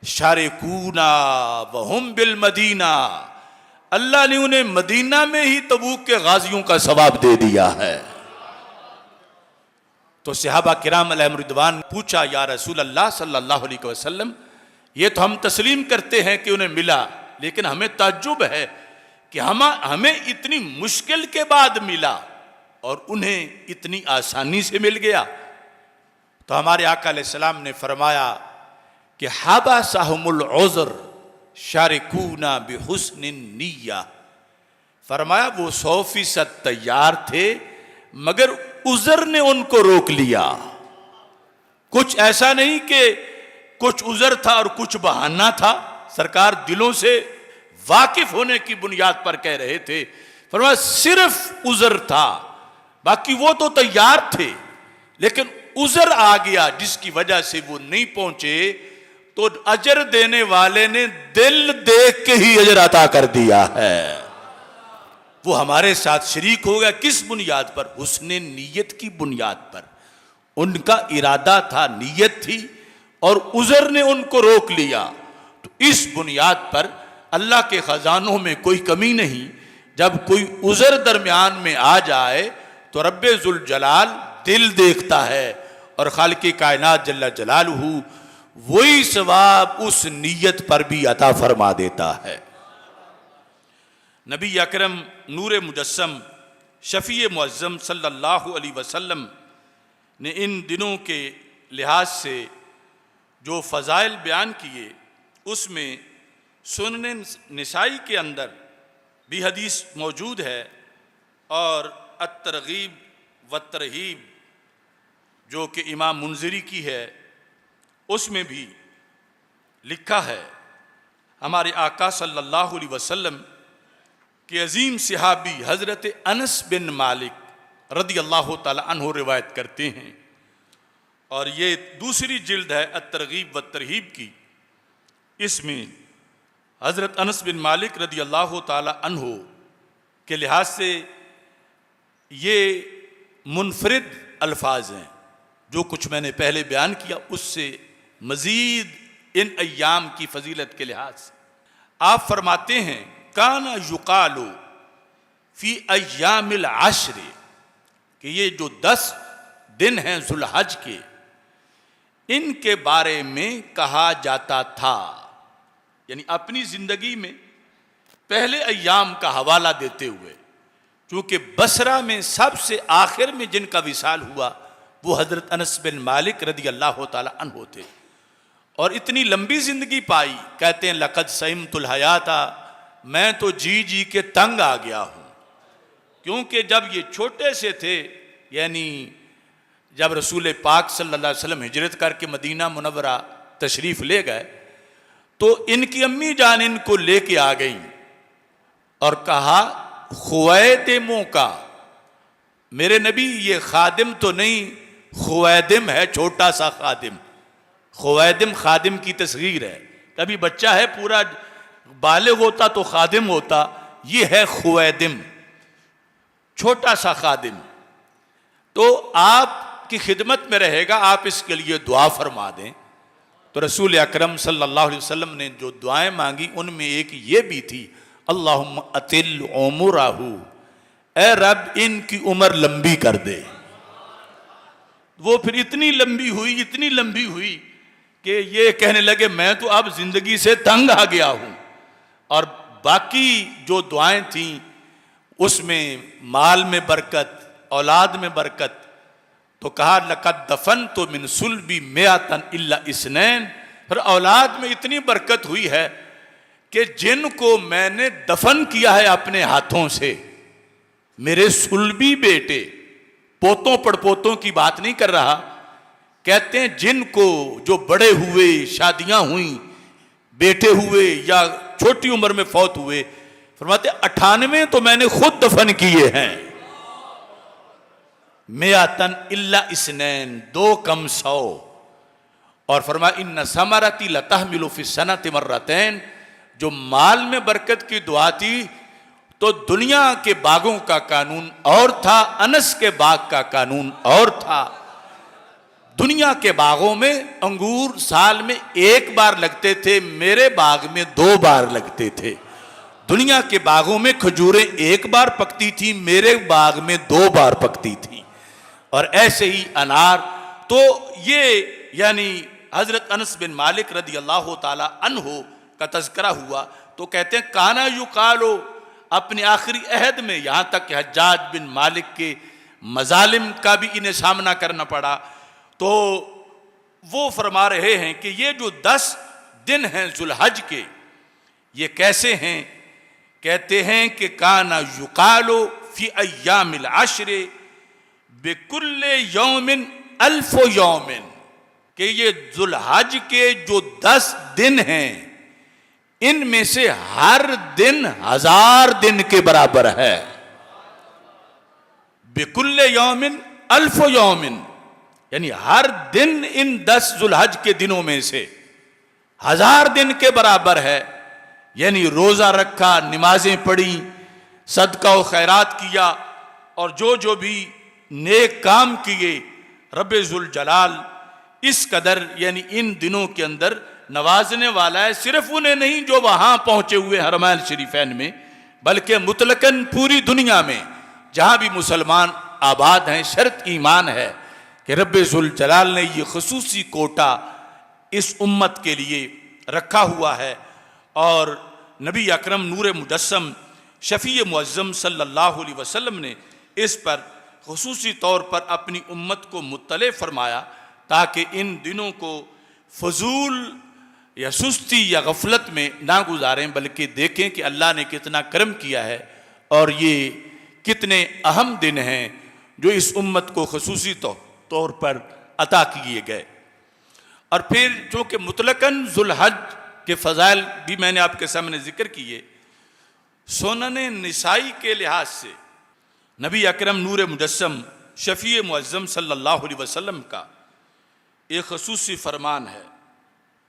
Speaker 1: शारिकूना वहुम बिल मदीना, अल्लाह ने उन्हें मदीना में ही तबूक के गाजियों का सवाब दे दिया है। तो सहाबा किराम अलैहिम रिदवान ने पूछा, या रसूल अल्लाह सल्लल्लाहु अलैहि वसल्लम, ये तो हम तस्लीम करते हैं कि उन्हें मिला, लेकिन हमें ताज्जुब है कि हमें इतनी मुश्किल के बाद मिला और उन्हें इतनी आसानी से मिल गया। तो हमारे आका अलैहिस्सलाम ने फरमाया कि हाबा साहुमुल उज़र शारिकूना बिहुस्निन निय्या, फरमाया वो 100% तैयार थे, मगर उज़र ने उनको रोक लिया। कुछ ऐसा नहीं कि कुछ उज़र था और कुछ बहाना था, सरकार दिलों से वाकिफ होने की बुनियाद पर कह रहे थे। फरमाया सिर्फ उज़र था, बाकी वो तो तैयार थे, लेकिन उज़र आ गया जिसकी वजह से वो नहीं पहुंचे, तो अजर देने वाले ने दिल देख के ही अजर अता कर दिया है। वो हमारे साथ शरीक हो गया। किस बुनियाद पर? हुस्ने नीयत की बुनियाद पर। उनका इरादा था, नीयत थी, और उज़र ने उनको रोक लिया। तो इस बुनियाद पर अल्लाह के खजानों में कोई कमी नहीं। जब कोई उज़र दरमियान में आ जाए तो रब्बे जुल जलाल दिल देखता है, और खालिक़े कायनात जल्ला जलालहू वही सवाब उस नीयत पर भी अता फरमा देता है। नबी अकरम नूर मुजस्सम शफी मुअज़्ज़म सल्लल्लाहु अलैहि वसल्लम ने इन दिनों के लिहाज से जो फ़ज़ाइल बयान किए, उसमें सुनन निसाई के अंदर भी हदीस मौजूद है, और अत-तरग़ीब व तरहीब जो कि इमाम मुंज़िरी की है, उसमें भी लिखा है हमारे आका सल्लल्लाहु अलैहि वसल्लम के अजीम सहाबी हज़रत अनस बिन मालिक रदी अल्लाह ताला अन्हु रिवायत करते हैं, और ये दूसरी जिल्द है अत-तरगीब व तरहीब की। इसमें हज़रत अनस बिन मालिक रदी अल्लाह ताला अन्हु के लिहाज से ये मुनफरिद अल्फाज हैं। जो कुछ मैंने पहले बयान किया उससे मज़ीद इन अय्याम की फजीलत के लिहाज से आप फरमाते हैं, काना युकालो फ़ी अय्यामिल आश्र, कि ये जो 10 दिन हैं ज़ुल्हज के, इनके बारे में कहा जाता था, यानी अपनी ज़िंदगी में पहले अय्याम का हवाला देते हुए, क्योंकि बसरा में सबसे आखिर में जिनका विसाल हुआ वो हज़रत अनस बिन मालिक रदी अल्लाह ताला अन्हु थे, और इतनी लंबी ज़िंदगी पाई। कहते हैं लक़द सहिमतुल हयाता, मैं तो जी जी के तंग आ गया हूँ, क्योंकि जब ये छोटे से थे, यानी जब रसूल पाक सल्लल्लाहु अलैहि वसल्लम हिजरत करके मदीना मुनव्वरा तशरीफ़ ले गए, तो इनकी अम्मी जान इनको लेके आ गई और कहा, खुवैदिमों का, मेरे नबी ये खादिम तो नहीं, खुवैदिम है, छोटा सा खादिम। खुवैदिम खादिम की तस्गीर है, कभी बच्चा है पूरा बालिग होता तो खादिम होता, ये है खुवैदिम, छोटा सा खादिम। तो आपकी खिदमत में रहेगा, आप इसके लिए दुआ फरमा दें। तो रसूल अकरम सल्लल्लाहु अलैहि वसल्लम ने जो दुआएं मांगी उनमें एक ये भी थी, अल्लाहुम्मा अतिल उमराहू, ए रब इनकी उम्र लंबी कर दे। वो फिर इतनी लंबी हुई कि ये कहने लगे, मैं तो अब जिंदगी से तंग आ गया हूं। और बाकी जो दुआएं थीं उसमें माल में बरकत, औलाद में बरकत। तो कहा, लक़द दफन तो मिन सुल्बी मियातन इल्ला इसनैन, फिर औलाद में इतनी बरकत हुई है कि जिनको मैंने दफन किया है अपने हाथों से, मेरे सुल्बी बेटे, पोतों पड़पोतों की बात नहीं कर रहा, कहते हैं जिनको जो बड़े हुए, शादियां हुई, बेटे हुए या छोटी उम्र में फौत हुए, फरमाते 98 तो मैंने खुद दफन किए हैं। मियातन इल्ला इसनैन, 2 कम 100। और फरमाया, इन्ना समरती लतहमिलु फी सनति मर्रतैन, जो माल में बरकत की दुआ थी, तो दुनिया के बागों का कानून और था, अनस के बाग का कानून और था। दुनिया के बागों में अंगूर साल में 1 बार लगते थे, मेरे बाग में 2 बार लगते थे। दुनिया के बागों में खजूरें 1 बार पकती थी, मेरे बाग में 2 बार पकती थी। और ऐसे ही अनार। तो ये यानी हजरत अनस बिन मालिक रदी अल्लाह ताला अन्हु का तज़किरा हुआ, तो कहते हैं, काना युकालो, अपने आखिरी अहद में, यहाँ तक कि हज्जाज बिन मालिक के मजालिम का भी इन्हें सामना करना पड़ा, तो वो फरमा रहे हैं कि ये जो 10 दिन हैं ज़ुल्हज के, ये कैसे हैं। कहते हैं कि काना युकालो फी अय्यामिल आश्र बिकुल्ले यौमिन अल्फ़ो यौमिन, कि ये ज़ुल्हज के जो 10 दिन हैं, इनमें से हर दिन 1000 दिन के बराबर है। बिकुल्ले यौमिन अल्फ़ो यौमिन, यानी हर दिन इन 10 ज़ुल्हज के दिनों में से 1000 दिन के बराबर है। यानी रोज़ा रखा, नमाजें पढ़ी, सदका व खैरात किया, और जो भी नेक काम किए, रब्बे ज़ुल जलाल इस कदर यानी इन दिनों के अंदर नवाजने वाला है। सिर्फ उन्हें नहीं जो वहां पहुंचे हुए हरमैन शरीफैन में, बल्कि मुतलकन पूरी दुनिया में जहां भी मुसलमान आबाद हैं, शर्त ईमान है कि रब्बे ज़ुल जलाल ने ये खुसूसी कोटा इस उम्मत के लिए रखा हुआ है। और नबी अकरम नूर मुजस्सम शफ़ी मुअज़्ज़म सल्लल्लाहु अलैहि वसल्लम ने इस पर खुसूसी तौर पर अपनी उम्मत को मुत्तले फरमाया, ताकि इन दिनों को फजूल या सुस्ती या गफलत में ना गुजारें, बल्कि देखें कि अल्लाह ने कितना करम किया है और ये कितने अहम दिन हैं जो इस उम्मत को खुसूसी तौर पर अता किए गए। और फिर चूँकि मुतलकन ज़ुल्हज के फ़ज़ाइल भी मैंने आपके सामने ज़िक्र किए, सुनन निसाई के लिहाज से नबी अकरम नूर मुजस्सम शफ़ी मुअज़्ज़म सल्लल्लाहु अलैहि वसल्लम का एक ख़ुसूसी फरमान है।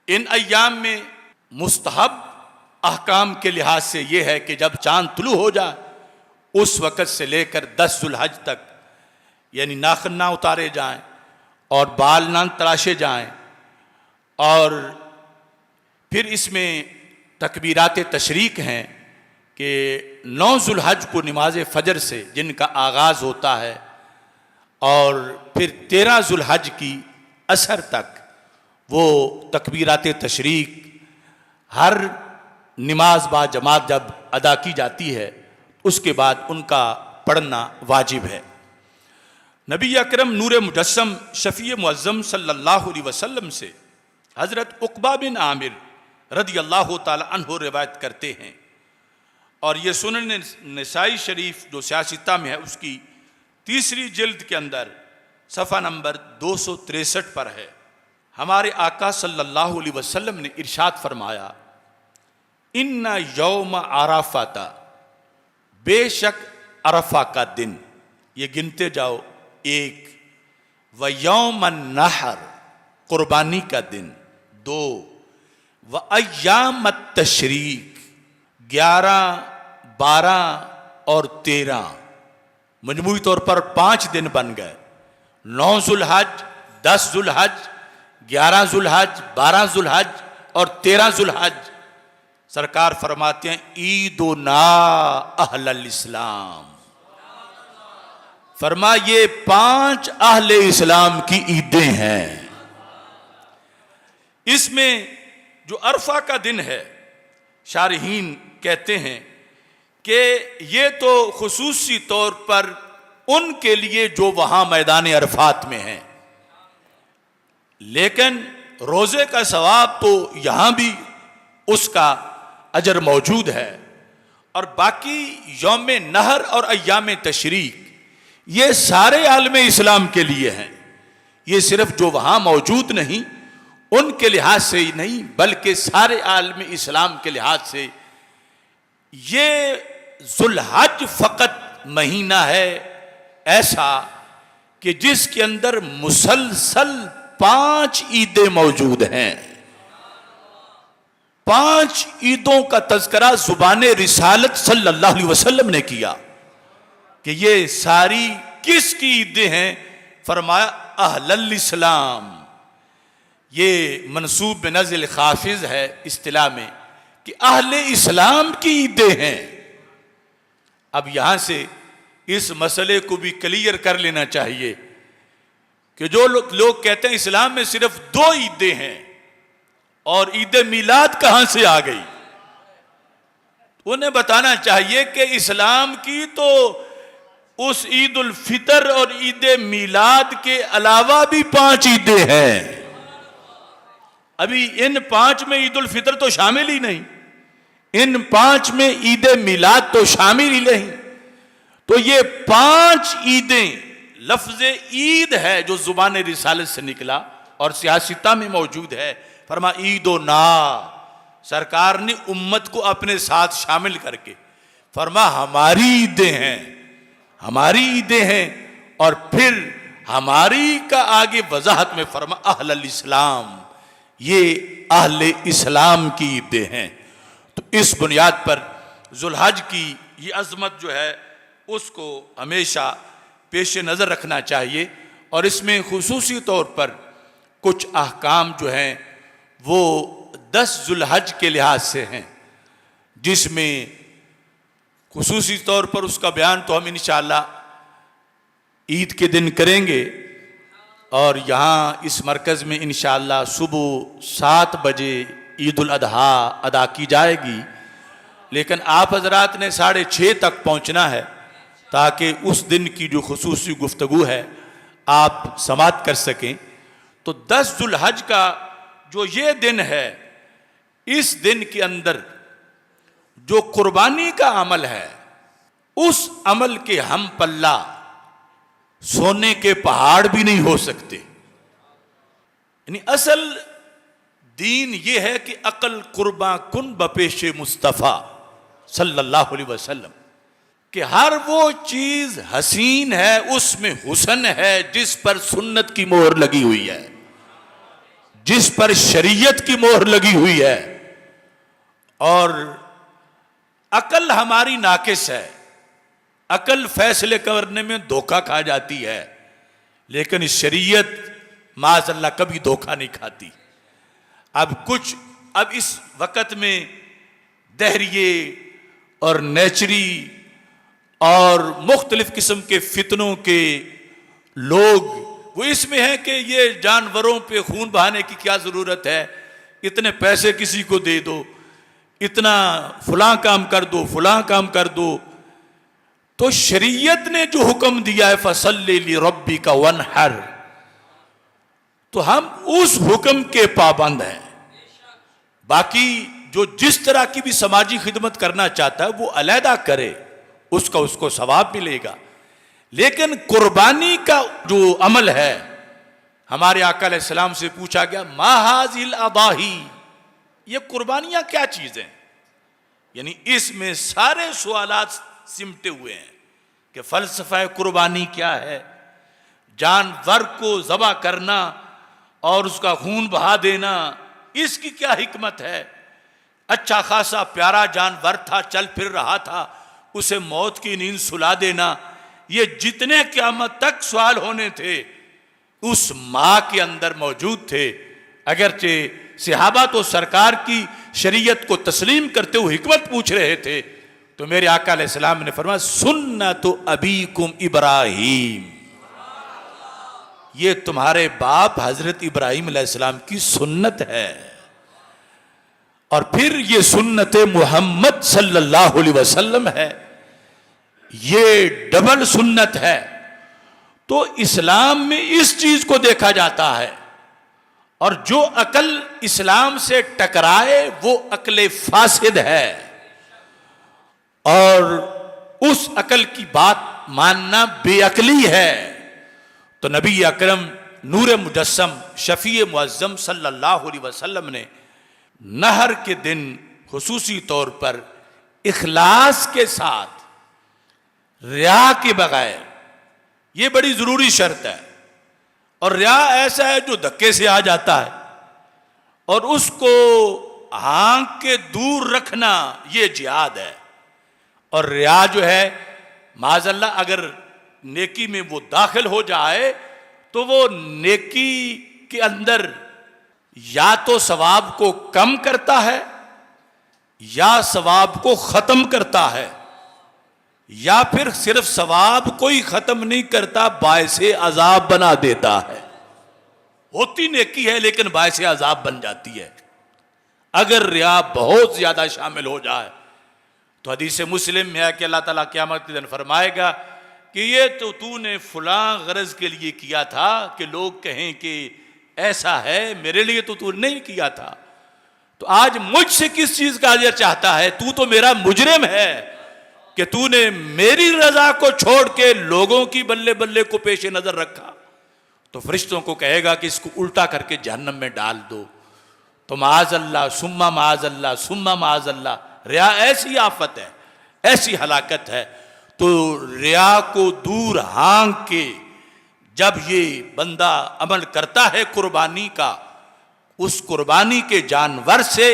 Speaker 1: इन अय्याम में मुस्तहब अहकाम के लिहाज से ये है कि जब चाँद तुलू हो जाए उस वक़्त से लेकर 10 ज़ुल्हज तक यानी नाखून ना उतारे जाएं और बाल ना तराशे जाएं, और फिर इसमें तकबीरात तशरीक हैं कि 9 ज़ुल्हज को नमाज फ़जर से जिनका आगाज़ होता है और फिर 13 ज़ुल्हज की असर तक वो तकबीरात तशरीक हर नमाज बा जमात जब अदा की जाती है उसके बाद उनका पढ़ना वाजिब है। नबी अकरम नूर मुजस्सम शफ़ी मुअज़्ज़म सल्लल्लाहु अलैहि वसल्लम से हज़रत उक़बा बिन आमिर रदियल्लाहु ताला अन्हु रिवायत करते हैं, और ये सुनन नसाई शरीफ जो सियासिता में है उसकी 3री जिल्द के अंदर सफ़ा नंबर 263 पर है। हमारे आका सल्लल्लाहु अलैहि वसल्लम ने इरशाद फरमाया, इन्ना यौम अराफ़ाता, बेशक अरफा का दिन, ये गिनते जाओ 1, व यौम नहर, कुर्बानी का दिन 2, व अय्याम तशरीक 11, 12 और 13, मजमूई तौर पर 5 दिन बन गए। 9 ज़ुल्हज, 10 ज़ुल्हज, 11 ज़ुल्हज, 12 ज़ुल्हज और 13 ज़ुल्हज। सरकार फरमाते हैं ईदुना अहलल इस्लाम, फरमा ये 5 अहले इस्लाम की ईदें हैं। इसमें जो अरफा का दिन है, शारहीन कहते हैं कि ये तो खुसूसी तौर पर उनके लिए जो वहां मैदान अरफात में हैं, लेकिन रोजे का सवाब तो यहां भी उसका अजर मौजूद है। और बाकी यौम नहर और अय्याम तशरीक ये सारे आलम इस्लाम के लिए हैं। ये सिर्फ जो वहां मौजूद नहीं उनके लिहाज से ही नहीं, बल्कि सारे आलम इस्लाम के लिहाज से ये ज़ुल्हज फ़कत महीना है ऐसा कि जिसके अंदर मुसलसल 5 ईदें मौजूद हैं। 5 ईदों का तज़किरा ज़ुबान रिसालत सल्लल्लाहु अलैहि वसल्लम ने किया कि ये सारी किसकी ईदें हैं। फरमाया अहलल इस्लाम, ये मनसूब बिनज़्ल खाफिज है इस्तिलाह में कि अहले इस्लाम की ईदें हैं। अब यहां से इस मसले को भी क्लियर कर लेना चाहिए कि जो लोग कहते हैं इस्लाम में सिर्फ 2 ईदें हैं और ईद मिलाद कहां से आ गई, उन्हें बताना चाहिए कि इस्लाम की तो उस ईद उल फितर और ईद मिलाद के अलावा भी 5 ईदें हैं। अभी इन 5 में ईद उल फितर तो शामिल ही नहीं, इन 5 में ईद मिलाद तो शामिल ही नहीं। तो ये 5 ईदें, लफ्ज़ ईद है जो ज़ुबान रिसालत से निकला और सियासिता में मौजूद है। फरमा ईदो ना, सरकार ने उम्मत को अपने साथ शामिल करके फरमा हमारी ईदें हैं, हमारी ईदें हैं। और फिर हमारी का आगे वजाहत में फरमा अहलल इस्लाम, ये अहले इस्लाम की ईदें हैं। तो इस बुनियाद पर ज़ुल्हज की ये अज़मत जो है उसको हमेशा पेश नज़र रखना चाहिए। और इसमें खुसूसी तौर पर कुछ अहकाम जो हैं वो 10 ज़ुल्हज के लिहाज से हैं, जिसमें खुसूसी तौर पर उसका बयान तो हम इंशाअल्लाह ईद के दिन करेंगे। और यहाँ इस मरकज़ में इंशाअल्लाह सुबह 7 बजे ईद उल अदहा अदा की जाएगी, लेकिन आप हजरात ने 6:30 तक पहुँचना है ताकि उस दिन की जो खुसूसी गुफ्तगू है आप समाअत कर सकें। तो 10 ज़ुल्हज का जो ये दिन है, इस दिन के अंदर जो कुर्बानी का अमल है, उस अमल के हम पल्ला सोने के पहाड़ भी नहीं हो सकते। यानी असल दीन ये है कि अकल कुर्बा कुन बपेश मुस्तफ़ा सल्लल्लाहु अलैहि वसल्लम। कि हर वो चीज हसीन है, उसमें हुस्न है जिस पर सुन्नत की मोहर लगी हुई है, जिस पर शरीयत की मोहर लगी हुई है। और अकल हमारी नाकिस है, अकल फैसले करने में धोखा खा जाती है, लेकिन शरीयत माज़अल्लाह कभी धोखा नहीं खाती। अब इस वक़्त में दहरिए और नेचरी और मुख्तलिफ किस्म के फितनों के लोग वो इसमें हैं कि ये जानवरों पे खून बहाने की क्या ज़रूरत है, इतने पैसे किसी को दे दो, इतना फलां काम कर दो, फलां काम कर दो। तो शरीयत ने जो हुक्म दिया है फसल्लि लिरब्बिका वनहर, तो हम उस हुक्म के पाबंद हैं। बाकी जो जिस तरह की भी समाजी खिदमत करना चाहता है वो अलहदा करे, उसका उसको सवाब मिलेगा। लेकिन कुर्बानी का जो अमल है, हमारे आका अलैहिस्सलाम से पूछा गया मा हाज़िल अदाही, ये कुर्बानियां क्या चीजें, यानी इसमें सारे सवालात सिमटे हुए हैं कि फलसफा कुर्बानी क्या है, जानवर को ज़बह करना और उसका खून बहा देना, इसकी क्या हिकमत है। अच्छा खासा प्यारा जानवर था, चल फिर रहा था, उसे मौत की नींद सुला देना, ये जितने क़यामत तक सवाल होने थे उस माँ के अंदर मौजूद थे। अगरचे सहाबा तो सरकार की शरीयत को तस्लीम करते हुए हिकमत पूछ रहे थे, तो मेरे आका अलैहिस्सलाम ने फरमाया सुन्नतु अबीकुम इब्राहीम, ये तुम्हारे बाप हजरत इब्राहीम अलैहिस्सलाम की सुन्नत है। और फिर ये सुन्नत मोहम्मद सल्लल्लाहु अलैहि वसल्लम है, ये डबल सुन्नत है। तो इस्लाम में इस चीज को देखा जाता है, और जो अकल इस्लाम से टकराए वो अकल फासिद है, और उस अकल की बात मानना बेअकली है। तो नबी अकरम नूर मुजस्सम शफी मुअज्जम सल्लल्लाहु अलैहि वसल्लम ने नहर के दिन खुसूसी तौर पर इखलास के साथ, रिया के बगैर, ये बड़ी जरूरी शर्त है। और रिया ऐसा है जो धक्के से आ जाता है, और उसको आंख के दूर रखना ये जिहाद है। और रिया जो है माज़अल्लाह अगर नेकी में वो दाखिल हो जाए तो वो नेकी के अंदर या तो सवाब को कम करता है या सवाब को खत्म करता है, या फिर सिर्फ सवाब को ही खत्म नहीं करता, बायसे अजाब बना देता है। होती नेकी है लेकिन बायसे अजाब बन जाती है अगर रिया बहुत ज्यादा शामिल हो जाए। तो हदीस मुस्लिम में है कि अल्लाह ताला क़यामत के दिन फरमाएगा कि ये तो तूने फलां गरज के लिए किया था कि लोग कहें कि ऐसा है, मेरे लिए तो तूने नहीं किया था, तो आज मुझसे किस चीज का अजर चाहता है? तू तो मेरा मुजरिम है कि तूने मेरी रजा को छोड़ के लोगों की बल्ले बल्ले को पेश नजर रखा। तो फरिश्तों को कहेगा कि इसको उल्टा करके जहन्नम में डाल दो। तो माज़अल्लाह सुम्मा माज़अल्लाह सुम्मा माज़अल्लाह, रिया ऐसी आफत है, ऐसी हलाकत है। तो रिया को दूर हांग के जब ये बंदा अमल करता है कुर्बानी का, उस कुर्बानी के जानवर से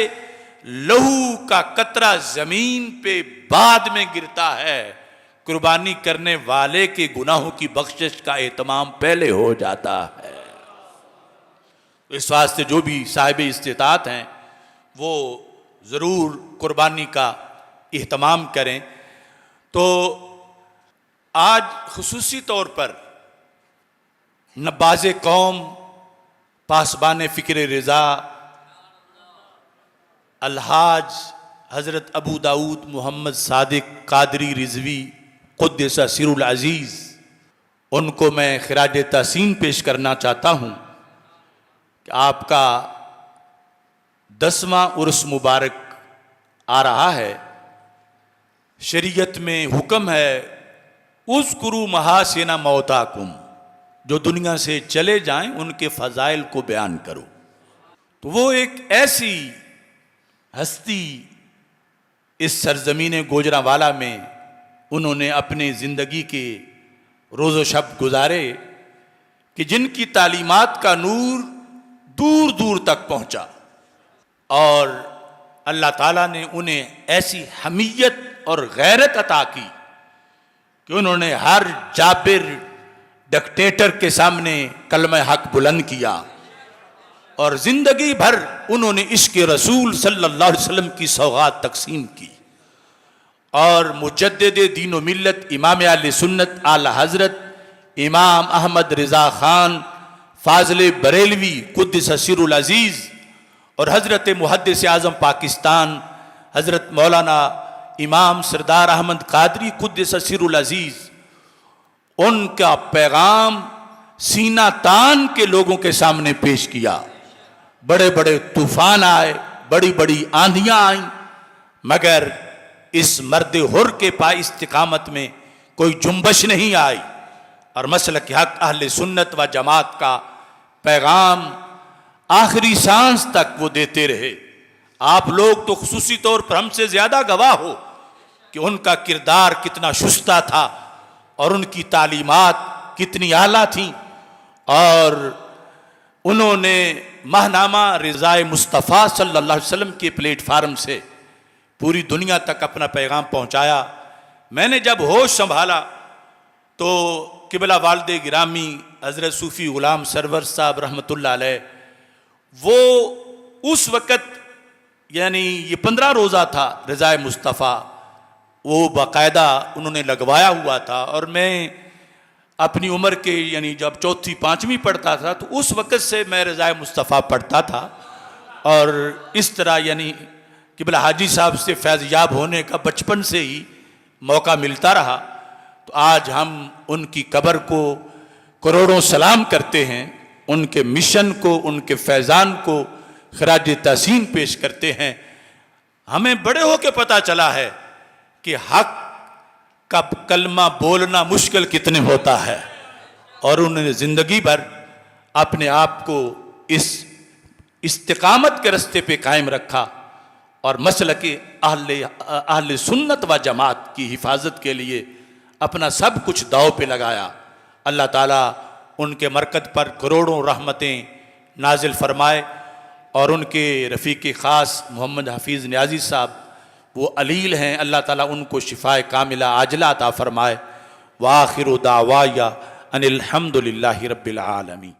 Speaker 1: लहू का कतरा जमीन पे बाद में गिरता है, कुर्बानी करने वाले के गुनाहों की बख्शिश का एहतमाम पहले हो जाता है। इस वास्ते जो भी साहिब इस्तिताअत हैं वो ज़रूर कुर्बानी का एहतमाम करें। तो आज खुसूसी तौर पर नबाज़े कौम, पासबान फ़िक्र रज़ा, अलहाज हज़रत अबू दाऊद मोहम्मद सादिक कादरी रिजवी क़ुद्दस सिरुल अज़ीज़, उनको मैं खिराज तहसीन पेश करना चाहता हूँ कि आपका 10वां उर्स मुबारक आ रहा है। शरीयत में हुक्म है उज़्कुरू महासिना मौताकुम, जो दुनिया से चले जाएं उनके फ़ज़ाइल को बयान करो। तो वो एक ऐसी हस्ती इस सरजमीन गोजरावाला में उन्होंने अपने ज़िंदगी के रोज़ो शब गुजारे कि जिनकी तालीमात का नूर दूर दूर तक पहुंचा और अल्लाह ताला ने उन्हें ऐसी हमीयत और गैरत अता की कि उन्होंने हर जाबिर डिक्टेटर के सामने कलमा हक बुलंद किया और ज़िंदगी भर उन्होंने इश्क़ रसूल सल्लल्लाहु अलैहि वसल्लम की सौगात तकसीम की और मुजद्दिद दीन व मिल्लत इमाम अहले सुन्नत आला हज़रत इमाम अहमद रज़ा ख़ान फ़ाज़िल बरेलवी क़ुद्दस सिरुल अज़ीज़ और हज़रत मुहद्दिस आज़म पाकिस्तान हज़रत मौलाना इमाम सरदार अहमद क़ादरी क़ुद्दस सिरुल अज़ीज़, उनका पैगाम सीना तान के लोगों के सामने पेश किया। बड़े बड़े तूफ़ान आए, बड़ी बड़ी आंधियाँ आईं, मगर इस मर्द हुर के पाए इस्तिकामत में कोई जुम्बश नहीं आई और मसलक हक अहले सुन्नत व जमात का पैगाम आखिरी सांस तक वो देते रहे। आप लोग तो खुसूसी तौर पर हमसे ज़्यादा गवाह हो कि उनका किरदार कितना शुस्ता था और उनकी तालीमात कितनी आला थीं और उन्होंने महनामा रिज़ाए मुस्तफ़ा सल्लल्लाहु अलैहि वसल्लम के प्लेटफार्म से पूरी दुनिया तक अपना पैगाम पहुंचाया। मैंने जब होश संभाला तो किबला वालिद गिरामी हज़रत सूफ़ी ग़ुलाम सरवर साहब रहमतुल्लाह अलैह, वो उस वक़्त यानी ये 15 रोज़ा था रिज़ाए मुस्तफ़ा, वो बाकायदा उन्होंने लगवाया हुआ था और मैं अपनी उम्र के यानी जब चौथी पाँचवीं पढ़ता था तो उस वक़्त से मैं रिज़ाए मुस्तफ़ा पढ़ता था और इस तरह यानी किबला हाजी साहब से फैज़याब होने का बचपन से ही मौका मिलता रहा। तो आज हम उनकी कब्र को करोड़ों सलाम करते हैं, उनके मिशन को, उनके फैज़ान को खराज तहसीन पेश करते हैं। हमें बड़े होकर पता चला है कि हक का कलमा बोलना मुश्किल कितने होता है और उन्होंने ज़िंदगी भर अपने आप को इस इस्तिकामत के रास्ते पे कायम रखा और मसलक अहले सुन्नत व जमात की हिफाजत के लिए अपना सब कुछ दाव पे लगाया। अल्लाह ताला उनके मरकत पर करोड़ों रहमतें नाजिल फरमाए और उनके रफ़ीक़ ख़ास मोहम्मद हफ़ीज़ नियाज़ी साहब वो अलील हैं, अल्लाह ताला उनको शिफ़ाए कामिला आजला अता फरमाए। व आखिरु दावाया अनिल हम्दुलिल्लाहि रब्बिल आलमीन।